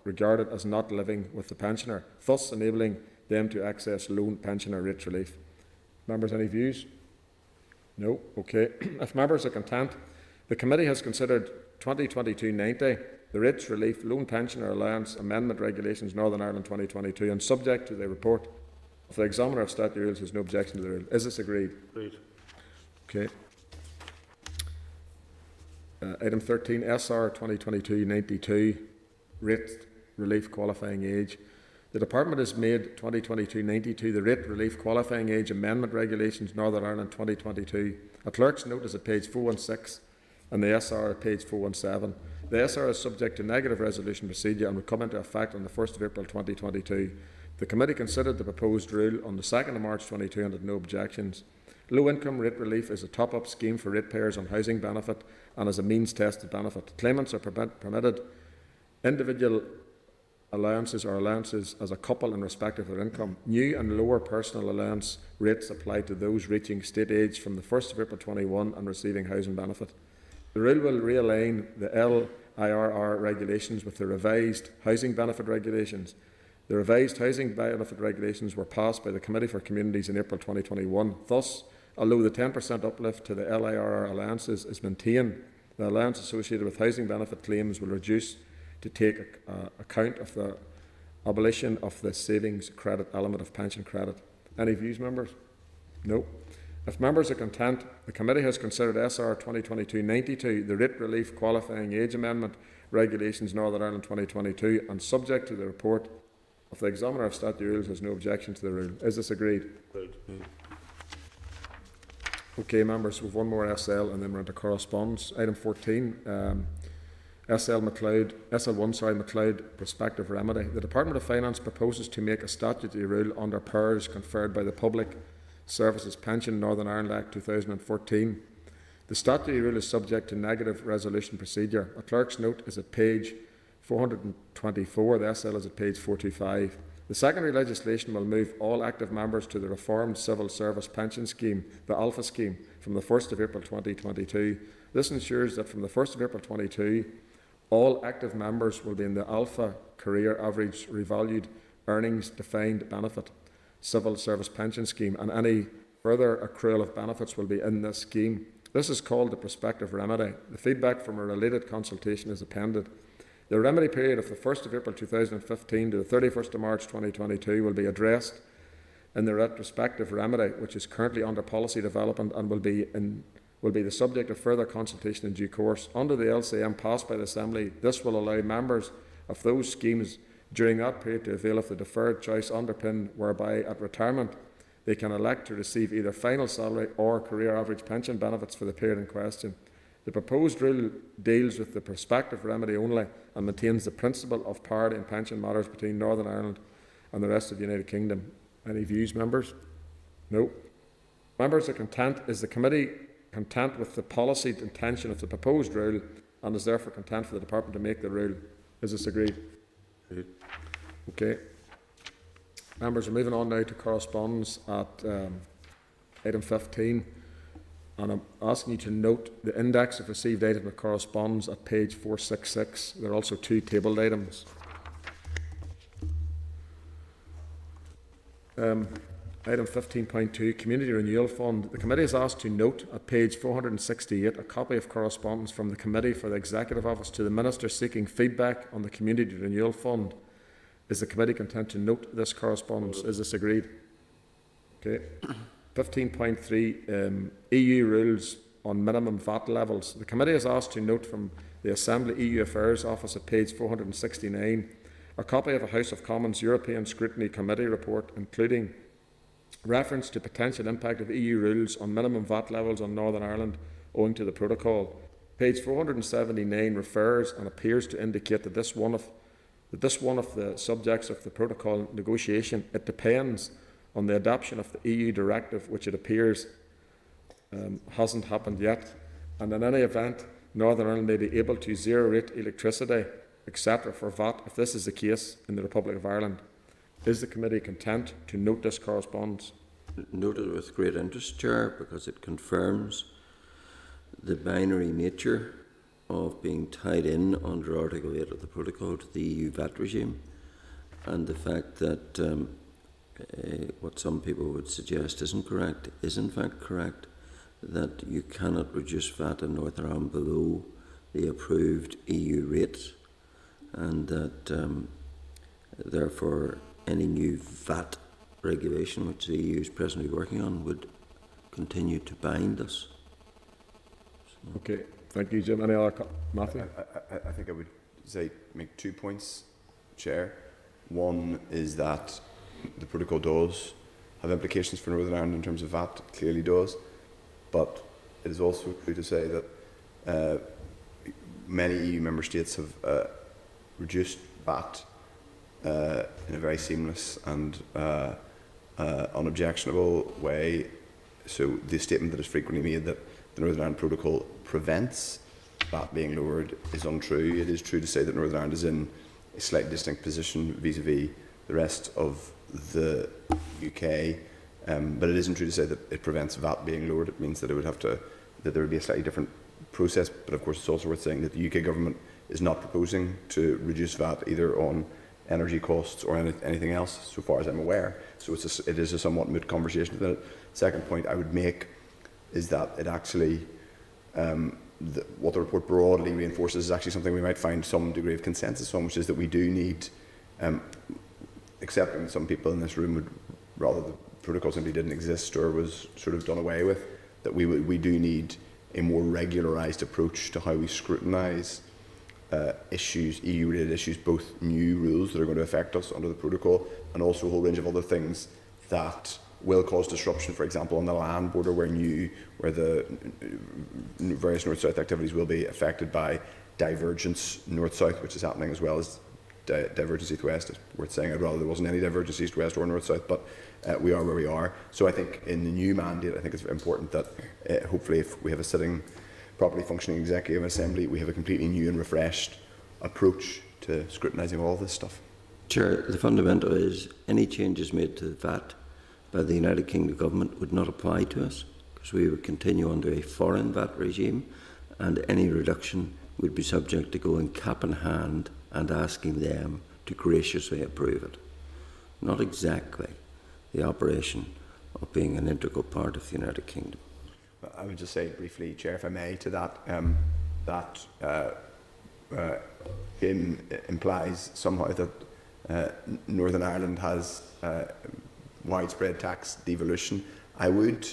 regarded as not living with the pensioner, thus enabling them to access loan pensioner rate relief. Members, any views? No? Okay. If members are content, the committee has considered 2022-90, the Rates Relief Loan Pensioner Allowance Amendment Regulations, Northern Ireland 2022, and subject to the report of the Examiner of Statutory Rules, has no objection to the rule. Is this agreed? Agreed. Okay. Item 13, SR 2022-92, Rate Relief Qualifying Age. The Department has made 2022-92 the Rate Relief Qualifying Age Amendment Regulations, Northern Ireland 2022. A clerk's note is at page 416 and the SR at page 417. The SR is subject to negative resolution procedure and will come into effect on the 1st of April 2022. The committee considered the proposed rule on the 2nd of March 2022 and had no objections. Low-income rate relief is a top-up scheme for ratepayers on housing benefit and is a means-tested benefit. Claimants are permitted individual allowances or allowances as a couple in respect of their income. New and lower personal allowance rates apply to those reaching state age from the 1st of April 21 and receiving housing benefit. The rule will realign the LIRR regulations with the revised housing benefit regulations. The revised housing benefit regulations were passed by the Committee for Communities in April 2021. Thus, although the 10% uplift to the LIRR allowances is maintained, the allowance associated with housing benefit claims will reduce to take account of the abolition of the savings credit element of pension credit. Any views, members? No. If members are content, the committee has considered SR 2022-92, the Rate Relief Qualifying Age Amendment Regulations, Northern Ireland 2022, and subject to the report of the Examiner of Statutory Rules, has no objection to the rule. Is this agreed? Agreed. Okay, members, we have one more SL and then we're into correspondence. Item 14. SL1, MacLeod Prospective Remedy. The Department of Finance proposes to make a statutory rule under powers conferred by the Public Services Pension Northern Ireland Act 2014. The statutory rule is subject to negative resolution procedure. A clerk's note is at page 424, the SL is at page 425. The secondary legislation will move all active members to the Reformed Civil Service Pension Scheme, the Alpha Scheme, from the 1st of April 2022. This ensures that from the 1st of April 2022, all active members will be in the Alpha Career Average Revalued Earnings Defined Benefit Civil Service Pension Scheme, and any further accrual of benefits will be in this scheme. This is called the prospective remedy. The feedback from a related consultation is appended. The remedy period of the 1st of April 2015 to the 31st of March 2022 will be addressed in the retrospective remedy, which is currently under policy development and will be the subject of further consultation in due course. Under the LCM passed by the Assembly, this will allow members of those schemes during that period to avail of the deferred choice underpin whereby at retirement they can elect to receive either final salary or career average pension benefits for the period in question. The proposed rule deals with the prospective remedy only and maintains the principle of parity in pension matters between Northern Ireland and the rest of the United Kingdom. Any views, members? No. Members are content. Is the committee content with the policy intention of the proposed rule and is therefore content for the Department to make the rule? Is this agreed? Okay. Members, are moving on now to correspondence at item 15. and I'm asking you to note the index of received items of correspondence at page 466. There are also 2 tabled items. Item 15.2, Community Renewal Fund. The committee is asked to note at page 468 a copy of correspondence from the Committee for the Executive Office to the Minister seeking feedback on the Community Renewal Fund. Is the committee content to note this correspondence? Is this agreed? Okay. 15.3, EU rules on minimum VAT levels. The committee is asked to note from the Assembly EU Affairs Office at page 469 a copy of a House of Commons European Scrutiny Committee report, including reference to potential impact of EU rules on minimum VAT levels on Northern Ireland owing to the protocol. Page 479 refers and appears to indicate that this one of the subjects of the protocol negotiation. It depends on the adoption of the EU directive, which it appears hasn't happened yet. And in any event, Northern Ireland may be able to zero-rate electricity, etc. for VAT if this is the case in the Republic of Ireland. Is the committee content to note this correspondence? Noted with great interest, Chair, because it confirms the binary nature of being tied in under Article 8 of the Protocol to the EU VAT regime, and the fact that what some people would suggest isn't correct is in fact correct, that you cannot reduce VAT in Northern Ireland below the approved EU rates, and that therefore any new VAT regulation which the EU is presently working on would continue to bind us. Okay, thank you, Jim. Any other Matthew? I think I would say make 2 points, Chair. One is that the protocol does have implications for Northern Ireland in terms of VAT, it clearly does, but it is also true to say that many EU member states have reduced VAT in a very seamless and unobjectionable way. So the statement that is frequently made that the Northern Ireland Protocol prevents VAT being lowered is untrue. It is true to say that Northern Ireland is in a slightly distinct position vis-à-vis the rest of the UK, but it isn't true to say that it prevents VAT being lowered. It means that it would have to, that there would be a slightly different process. But of course, it's also worth saying that the UK government is not proposing to reduce VAT either on energy costs or anything else, so far as I'm aware. So it is a somewhat moot conversation. The second point I would make is that it actually, what the report broadly reinforces is actually something we might find some degree of consensus on, which is that we do need, accepting that some people in this room would rather the protocol simply didn't exist or was sort of done away with, that we do need a more regularised approach to how we scrutinise issues, EU-related issues, both new rules that are going to affect us under the protocol and also a whole range of other things that will cause disruption, for example, on the land border where the various north-south activities will be affected by divergence north-south, which is happening, as well as divergence east-west. It's worth saying I'd rather there wasn't any divergence east-west or north-south, but we are where we are. So I think in the new mandate, I think it's important that hopefully if we have a sitting, properly functioning executive assembly, we have a completely new and refreshed approach to scrutinising all this stuff. Chair, the fundamental is any changes made to the VAT by the United Kingdom government would not apply to us because we would continue under a foreign VAT regime, and any reduction would be subject to going cap in hand and asking them to graciously approve it. Not exactly the operation of being an integral part of the United Kingdom. I would just say briefly, Chair, if I may, to that, implies somehow that Northern Ireland has widespread tax devolution. I would,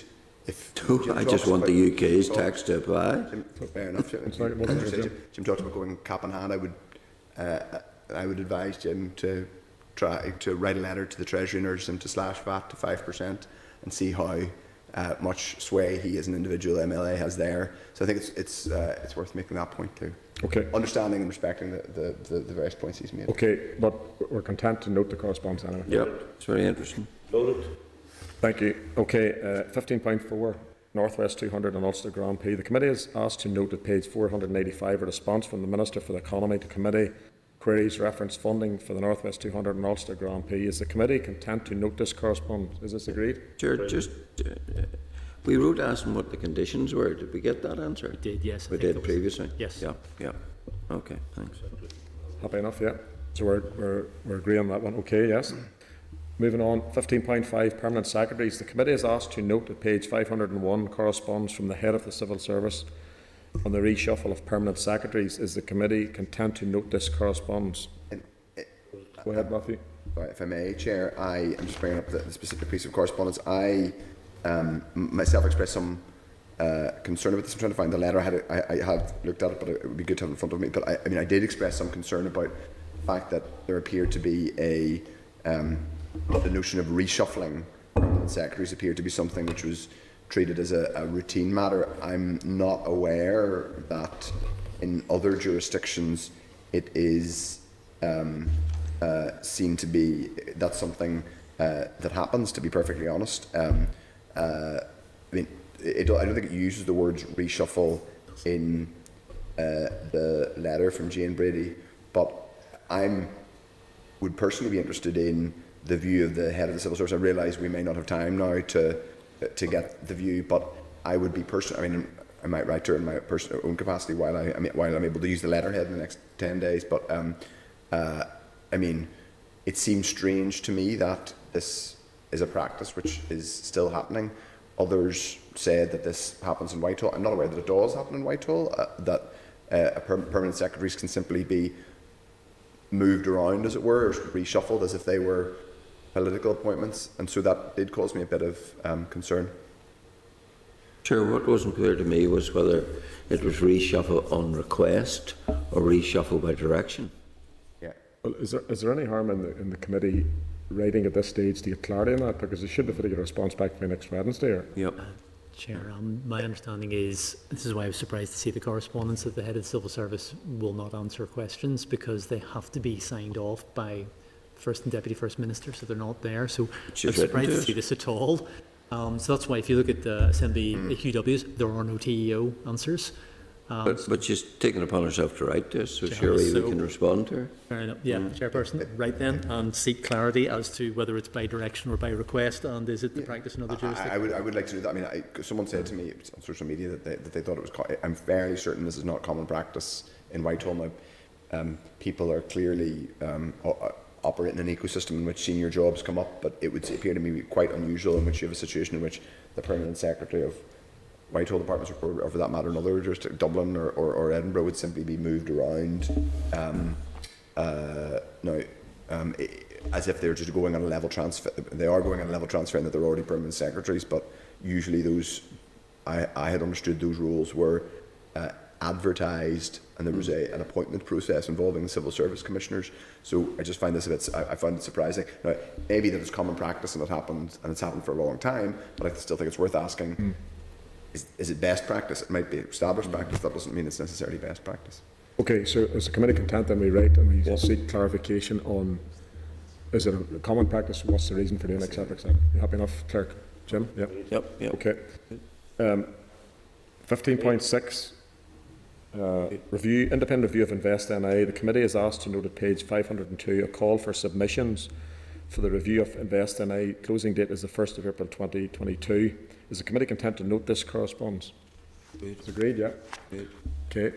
if I just want the UK's tax to apply. Fair enough. Jim talks about going cap in hand. I would advise Jim to try to write a letter to the Treasury and urge them to slash VAT to 5% and see how much sway he as an individual MLA has there. So I think it's worth making that point too. Okay. Understanding and respecting the various points he's made. Okay, but we're content to note the correspondence anyway. Yep, it's very interesting. Noted. Thank you. Okay, 15.4, Northwest 200 and Ulster Grand Prix. The committee is asked to note at page 485 a response from the Minister for the Economy to committee queries reference funding for the Northwest 200 and Ulster Grand Prix. Is the committee content to note this correspondence? Is this agreed? Sure, just We wrote asking what the conditions were. Did we get that answer? We did, yes. We did previously? Yes. Yeah, yeah. Okay, thanks. Happy enough, yeah. So we're agreeing on that one. Okay, yes. Moving on, 15.5 Permanent Secretaries. The committee is asked to note that page 501 corresponds from the head of the Civil Service on the reshuffle of Permanent Secretaries. Is the committee content to note this correspondence? Go ahead, Matthew. Sorry, if I may, Chair, I am just bringing up the specific piece of correspondence. I myself expressed some concern about this. I'm trying to find the letter. I have looked at it, but it would be good to have it in front of me. But I mean, I did express some concern about the fact that there appeared to be the notion of reshuffling secretaries appeared to be something which was treated as a routine matter. I'm not aware that in other jurisdictions it is seen to be that's something that happens. To be perfectly honest, I mean, I don't think it uses the words reshuffle in the letter from Jane Brady, but would personally be interested in the view of the head of the Civil Service. I realise we may not have time now to get the view, but I would be personally. I mean, I might write to her in my own capacity while I'm able to use the letterhead in the next 10 days. But I mean, it seems strange to me that this is a practice which is still happening. Others said that this happens in Whitehall. I'm not aware that it does happen in Whitehall. That permanent secretaries can simply be moved around, as it were, or reshuffled as if they were political appointments, and so that did cause me a bit of concern. Sure, what wasn't clear to me was whether it was reshuffle on request or reshuffle by direction. Yeah. Well, is there any harm in the committee writing at this stage to get clarity on that? Because they should have to get a response back by next Wednesday. Or? Yep. Chair, my understanding is, this is why I was surprised to see the correspondence, that the head of the Civil Service will not answer questions because they have to be signed off by First and Deputy First Minister, so they're not there. So I'm surprised to see this at all. So that's why if you look at the Assembly QWs, there are no TEO answers. But she's taken upon herself to write this, so surely we can respond to her. Fair enough. Yeah, Chairperson, right then, and seek clarity as to whether it's by direction or by request, and is it the practice in other jurisdictions? I would like to do that. I mean, someone said to me on social media that they thought it was. I'm fairly certain this is not common practice in Whitehall. Now, people are clearly operating in an ecosystem in which senior jobs come up, but it would appear to me quite unusual in which you have a situation in which the Permanent Secretary of Whitehall departments, or for that matter another jurisdiction, Dublin or Edinburgh, would simply be moved around as if they're just going on a level transfer. They are going on a level transfer and that they're already permanent secretaries, but usually those, I had understood those rules were advertised, and there was an appointment process involving the civil service commissioners. So I just find this a bit, I found it surprising. Now, maybe that it's common practice and it happened, and it's happened for a long time, but I still think it's worth asking. Is it best practice? It might be established practice. That doesn't mean it's necessarily best practice. Okay, so is the committee content that we write and we seek clarification on, is it a common practice? What's the reason for doing it, etc., etc.? You happy enough, Clerk? Jim? Yep. Yep. Okay. 15.6, independent review of Invest NI. The committee is asked to note at page 502 a call for submissions for the review of Invest NI. Closing date is the 1st of April 2022. Is the committee content to note this correspondence? It's agreed, yeah. Okay.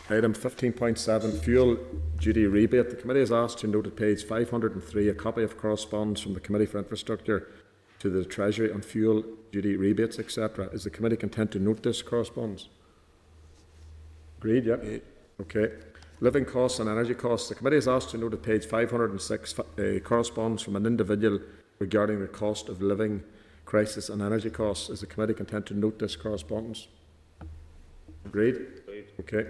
Item 15.7, fuel duty rebate. The committee is asked to note at page 503 a copy of correspondence from the Committee for Infrastructure to the Treasury on fuel duty rebates, etc. Is the committee content to note this correspondence? Agreed, yeah. Okay. Living costs and energy costs. The committee is asked to note at page 506 correspondence from an individual regarding the cost of living crisis and energy costs. Is the committee content to note this correspondence? Agreed? Okay.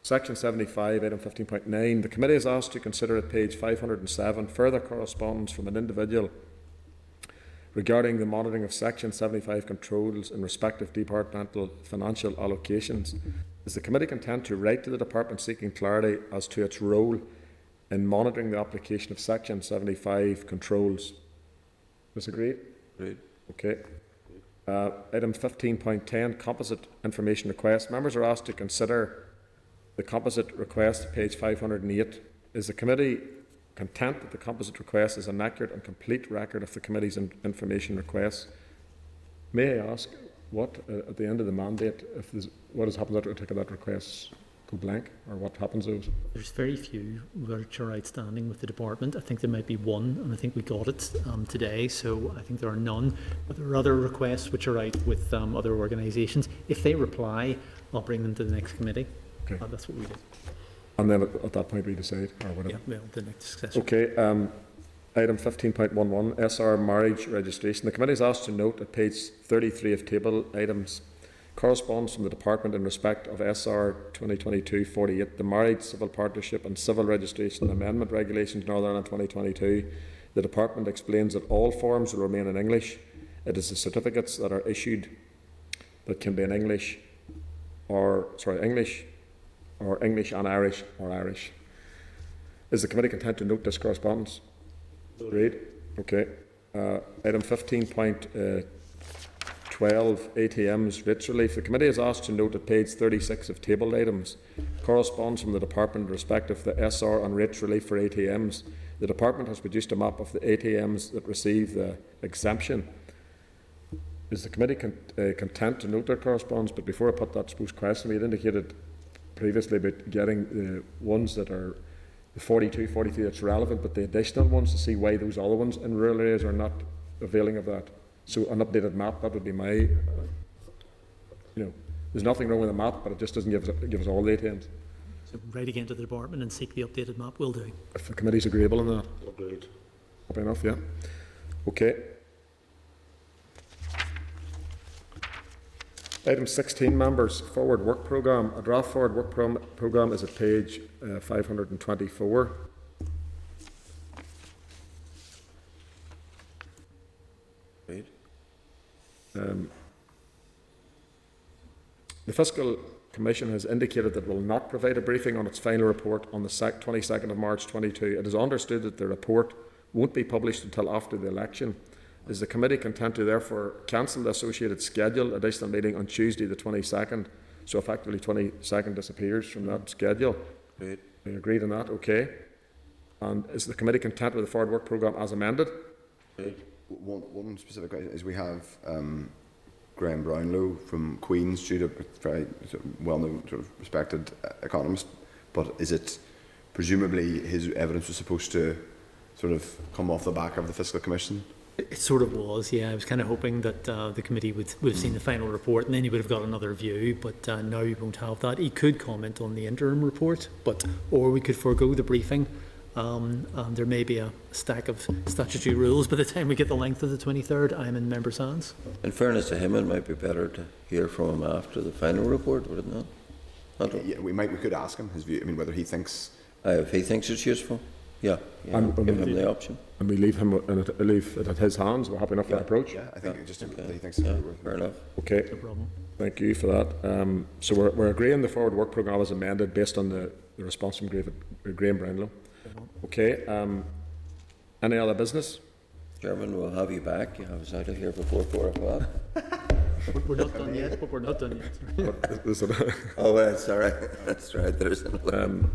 Section 75, item 15.9. The committee is asked to consider at page 507 further correspondence from an individual regarding the monitoring of Section 75 controls in respective departmental financial allocations. Is the committee content to write to the department seeking clarity as to its role in monitoring the application of Section 75 controls? Disagreed? Agreed. Okay. Item 15.10, composite information request. Members are asked to consider the composite request, page 508. Is the committee content that the composite request is an accurate and complete record of the committee's information requests? May I ask, what at the end of the mandate, if there's, what has happened after that request go blank, or what happens to those? There's very few which are outstanding with the department. I think there might be one, and I think we got it today, so I think there are none. But there are other requests which are out with other organisations. If they reply, I'll bring them to the next committee. Okay. That's what we did. And then at that point we decide, or whatever. Yeah, well, the next successor. Okay, item 15.11, SR marriage registration. The committee is asked to note at page 33 of table items corresponds from the Department in respect of SR 2022-48, the Marriage, Civil Partnership and Civil Registration Amendment Regulations Northern Ireland 2022. The Department explains that all forms will remain in English. It is the certificates that are issued that can be in English and Irish or Irish. Is the committee content to note this correspondence? Agreed. Okay. Item 15.12, ATMs, rates relief. The committee is asked to note at page 36 of tabled items corresponds from the Department in respect of the SR and rates relief for ATMs. The Department has produced a map of the ATMs that receive the exemption. Is the committee content to note their correspondence? But before I put that question, we had indicated previously about getting the ones that are the 42, 43 that's relevant, but the additional ones to see why those other ones in rural areas are not availing of that. So an updated map, that would be my, there's nothing wrong with the map, but it just doesn't give us all the ATMs. So write again to the department and seek the updated map. Will do. If the committee's agreeable on that. Agreed. Happy enough, yeah. Okay. Item 16, members, forward work programme. A draft forward work programme is at page 524. Right. The Fiscal Commission has indicated that it will not provide a briefing on its final report on the 22nd of March 22. It is understood that the report won't be published until after the election. Is the committee content to therefore cancel the associated scheduled additional meeting on Tuesday the 22nd? So effectively 22nd disappears from that schedule. Right. We agreed on that, okay. And is the committee content with the forward work programme as amended? Right. One specific question is we have Graham Brownlow from Queen's, due to very well-known, sort of respected economist, but is it presumably his evidence was supposed to sort of come off the back of the Fiscal Commission? It sort of was, yeah. I was kind of hoping that the committee would have seen the final report and then he would have got another view, but now he won't have that. He could comment on the interim report, or we could forego the briefing. There may be a stack of statutory rules by the time we get the length of the 23rd. I'm in members' hands. In fairness to him, it might be better to hear from him after the final report, would it not? Yeah, we could ask him his view. I mean, whether he thinks if he thinks it's useful, yeah, give him the option. And we leave it at his hands. We're happy enough with that approach. Yeah, I think just that he thinks fair enough. Okay, no problem. Thank you for that. So we're agreeing the forward work programme is amended based on the response from Graham Brownlow. Okay. Any other business? Chairman, we'll have you back. You have us out of here before 4 o'clock. We're not done yet, but we're not done yet. Oh, that's all right. That's right. There's another.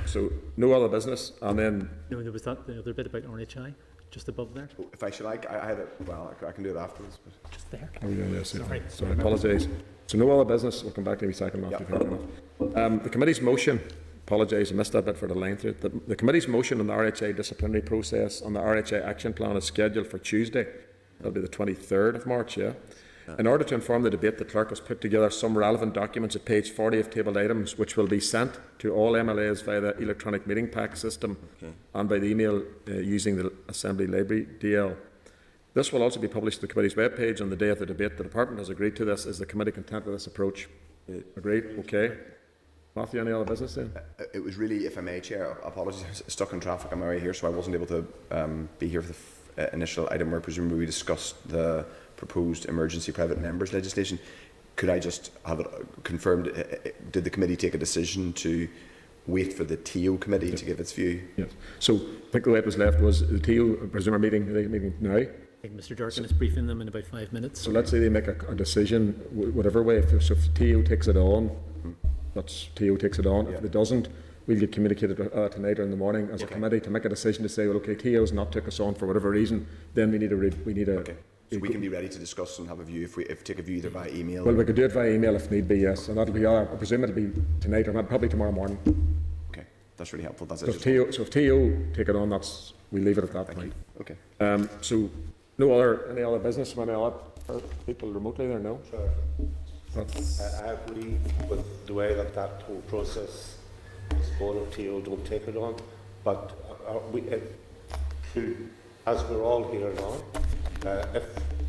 So no other business, and then No, there was the other bit about RHI just above there. if I should I had it. Well, I can do it afterwards. But Just there. oh yeah, yes, Sorry. sorry, apologise. So no other business. We'll come back to you second after you've heard enough. The committee's motion. Apologise, I missed that bit for the line through it. The committee's motion on the RHI disciplinary process on the RHI action plan is scheduled for Tuesday. That'll be the 23rd of March, yeah? In order to inform the debate, the clerk has put together some relevant documents at page 40 of tabled items, which will be sent to all MLAs via the electronic meeting pack system and by the email using the Assembly Library DL. This will also be published to the committee's webpage on the day of the debate. The Department has agreed to this. Is the committee content with this approach? Agreed? Okay. Matthew, any other business then? it was really, if I may, Chair, apologies, I was stuck in traffic on my way here, so I wasn't able to be here for the initial item where presumably we discussed the proposed emergency private members legislation. Could I just have it confirmed, did the committee take a decision to wait for the TO committee to give its view? Yes. So I think the way it was left was the TO, presume our meeting now. I think Mr. Durkin is briefing them in about 5 minutes. So let's say they make a decision, whatever way. If TO takes it on, that's TO takes it on. If it doesn't, we'll get communicated tonight or in the morning as a committee to make a decision to say, well, okay, TO's not took us on for whatever reason. Then we need a So we can be ready to discuss and have a view if take a view either by email. Well, we could do it via email if need be, yes, and that'll be, I presume it'll be tonight or probably tomorrow morning. Okay, that's really helpful. That's So it. if TO take it on, we leave it at that point. Okay. So any other business from any other people remotely there? No. Sure. I agree with the way that whole process is going. If TO don't take it on, but as we're all here now,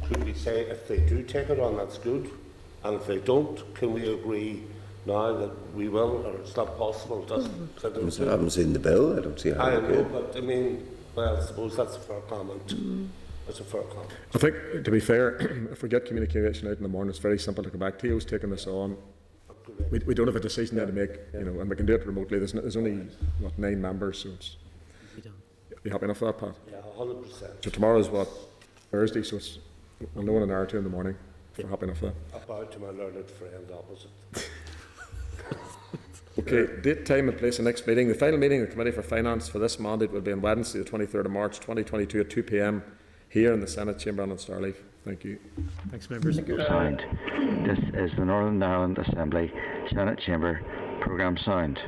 could we say if they do take it on, that's good, and if they don't, can we agree now that we will, or it's not possible? I haven't seen the bill. I don't see how. I know, but I mean, well, I suppose that's a fair comment. That's a fair comment. I think, to be fair, if we get communication out in the morning, it's very simple to come back. TO's taking this on. We don't have a decision there to make, and we can do it remotely. There's only 9 members, so it's. You happy enough with that, Pat? Yeah, 100%. So tomorrow's Thursday, so we'll know in an hour or two in the morning if we're happy enough with that. About to my learned friend opposite. Okay, date, time and place of next meeting. The final meeting of the Committee for Finance for this mandate will be on Wednesday the 23rd of March 2022 at 2 p.m. here in the Senate Chamber on Starleaf. Thank you. Thanks, members. Sound. This is the Northern Ireland Assembly Senate Chamber Programme Sound.